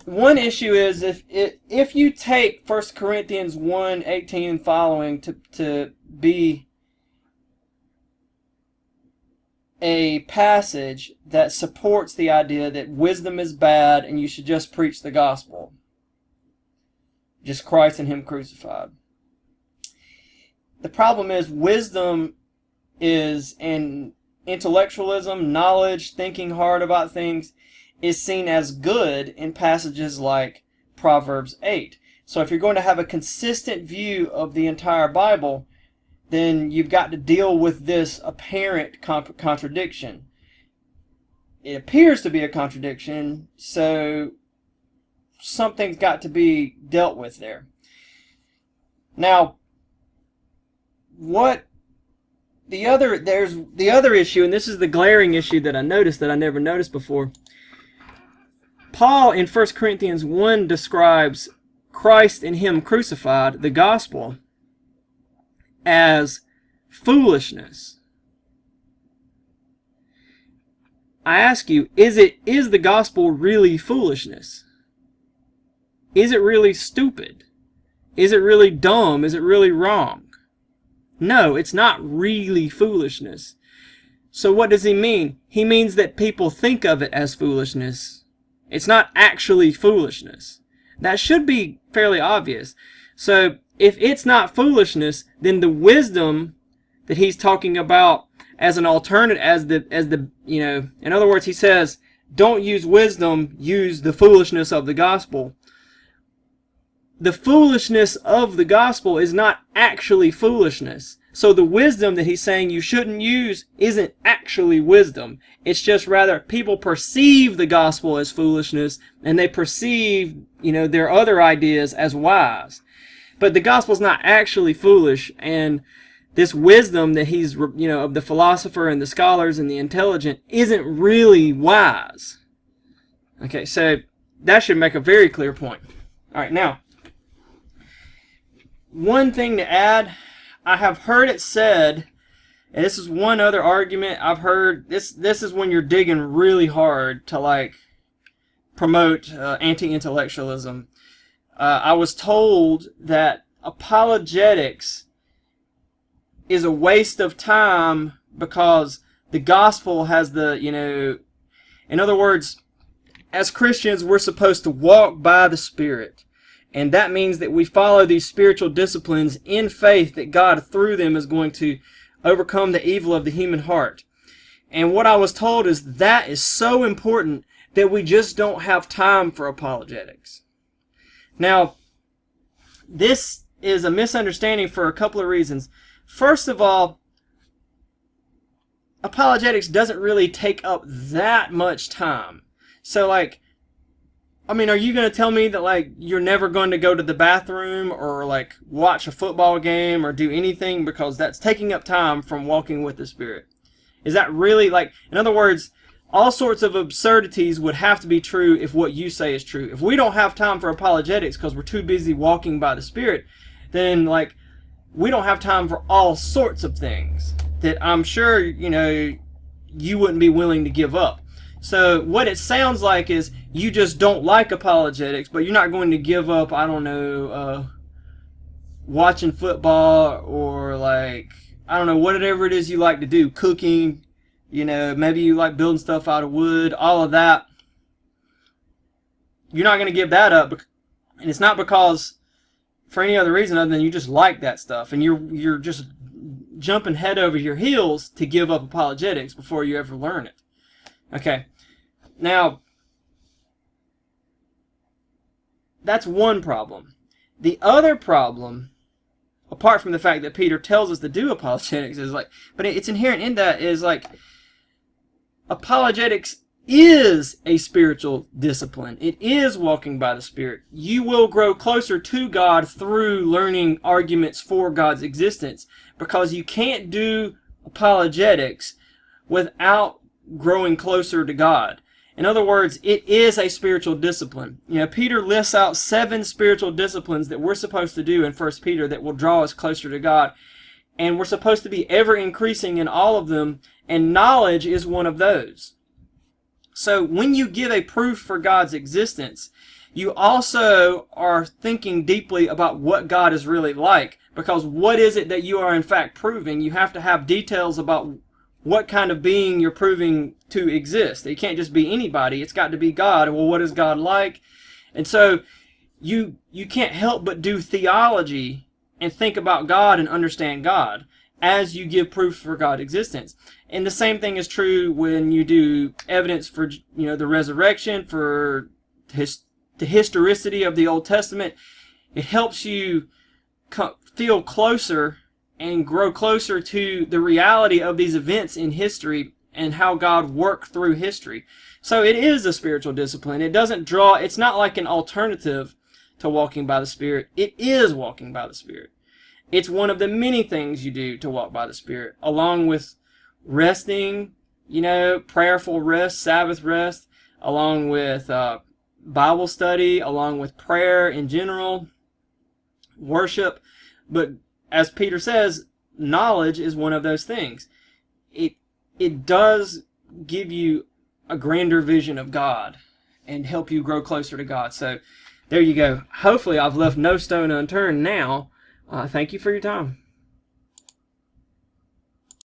one issue is if you take 1 Corinthians 1:18 and following to be a passage that supports the idea that wisdom is bad and you should just preach the gospel, just Christ and Him crucified. The problem is wisdom is, and intellectualism, knowledge, thinking hard about things, is seen as good in passages like Proverbs 8. So if you're going to have a consistent view of the entire Bible, then you've got to deal with this apparent contradiction. It appears to be a contradiction, so something's got to be dealt with there. Now, there's the other issue, and this is the glaring issue that I noticed that I never noticed before. Paul in 1 Corinthians 1 describes Christ and Him crucified, the gospel, as foolishness.
I ask you, is the gospel really foolishness? Is it really stupid? Is it really dumb? Is it really wrong? No, it's not really foolishness. So what does he mean? He means that people think of it as foolishness. It's not actually foolishness. That should be fairly obvious. So if it's not foolishness, then the wisdom that he's talking about as an alternative, as the in other words, he says, don't use wisdom, use the foolishness of the gospel. The foolishness of the gospel is not actually foolishness. So the wisdom that he's saying you shouldn't use isn't actually wisdom. It's just rather people perceive the gospel as foolishness, and they perceive, their other ideas as wise. But the gospel's not actually foolish, and this wisdom that he's, of the philosopher and the scholars and the intelligent isn't really wise. Okay, so that should make a very clear point. All right, now, one thing to add, I have heard it said, and this is one other argument I've heard, this is when you're digging really hard to promote anti-intellectualism. I was told that apologetics is a waste of time because the gospel has in other words, as Christians, we're supposed to walk by the Spirit. And that means that we follow these spiritual disciplines in faith that God, through them, is going to overcome the evil of the human heart. And what I was told is that is so important that we just don't have time for apologetics. Now, this is a misunderstanding for a couple of reasons. First of all, apologetics doesn't really take up that much time. So, are you going to tell me that, you're never going to go to the bathroom or, watch a football game or do anything because that's taking up time from walking with the Spirit? Is that really, in other words, all sorts of absurdities would have to be true if what you say is true. If we don't have time for apologetics because we're too busy walking by the Spirit, then, we don't have time for all sorts of things that I'm sure, you wouldn't be willing to give up. So what it sounds like is you just don't like apologetics, but you're not going to give up, watching football or whatever it is you like to do, cooking, maybe you like building stuff out of wood, all of that. You're not going to give that up, and it's not because for any other reason other than you just like that stuff, and you're just jumping head over your heels to give up apologetics before you ever learn it. Okay, now, that's one problem. The other problem, apart from the fact that Peter tells us to do apologetics, is but it's inherent in that is apologetics is a spiritual discipline. It is walking by the Spirit. You will grow closer to God through learning arguments for God's existence, because you can't do apologetics without growing closer to God. In other words, it is a spiritual discipline. Peter lists out 7 spiritual disciplines that we're supposed to do in 1 Peter that will draw us closer to God. And we're supposed to be ever increasing in all of them, and knowledge is one of those. So when you give a proof for God's existence, you also are thinking deeply about what God is really like, because what is it that you are in fact proving? You have to have details about what kind of being you're proving to exist. It can't just be anybody. It's got to be God. Well, what is God like? And so you can't help but do theology and think about God and understand God as you give proof for God's existence. And the same thing is true when you do evidence for the resurrection, for the historicity of the Old Testament. It helps you feel closer and grow closer to the reality of these events in history and how God worked through history. So it is a spiritual discipline. It doesn't draw, it's not like an alternative to walking by the Spirit. It is walking by the Spirit. It's one of the many things you do to walk by the Spirit, along with resting, prayerful rest, Sabbath rest, along with Bible study, along with prayer in general, worship. But as Peter says, knowledge is one of those things. It does give you a grander vision of God and help you grow closer to God. So there you go. Hopefully I've left no stone unturned now. Thank you for your time.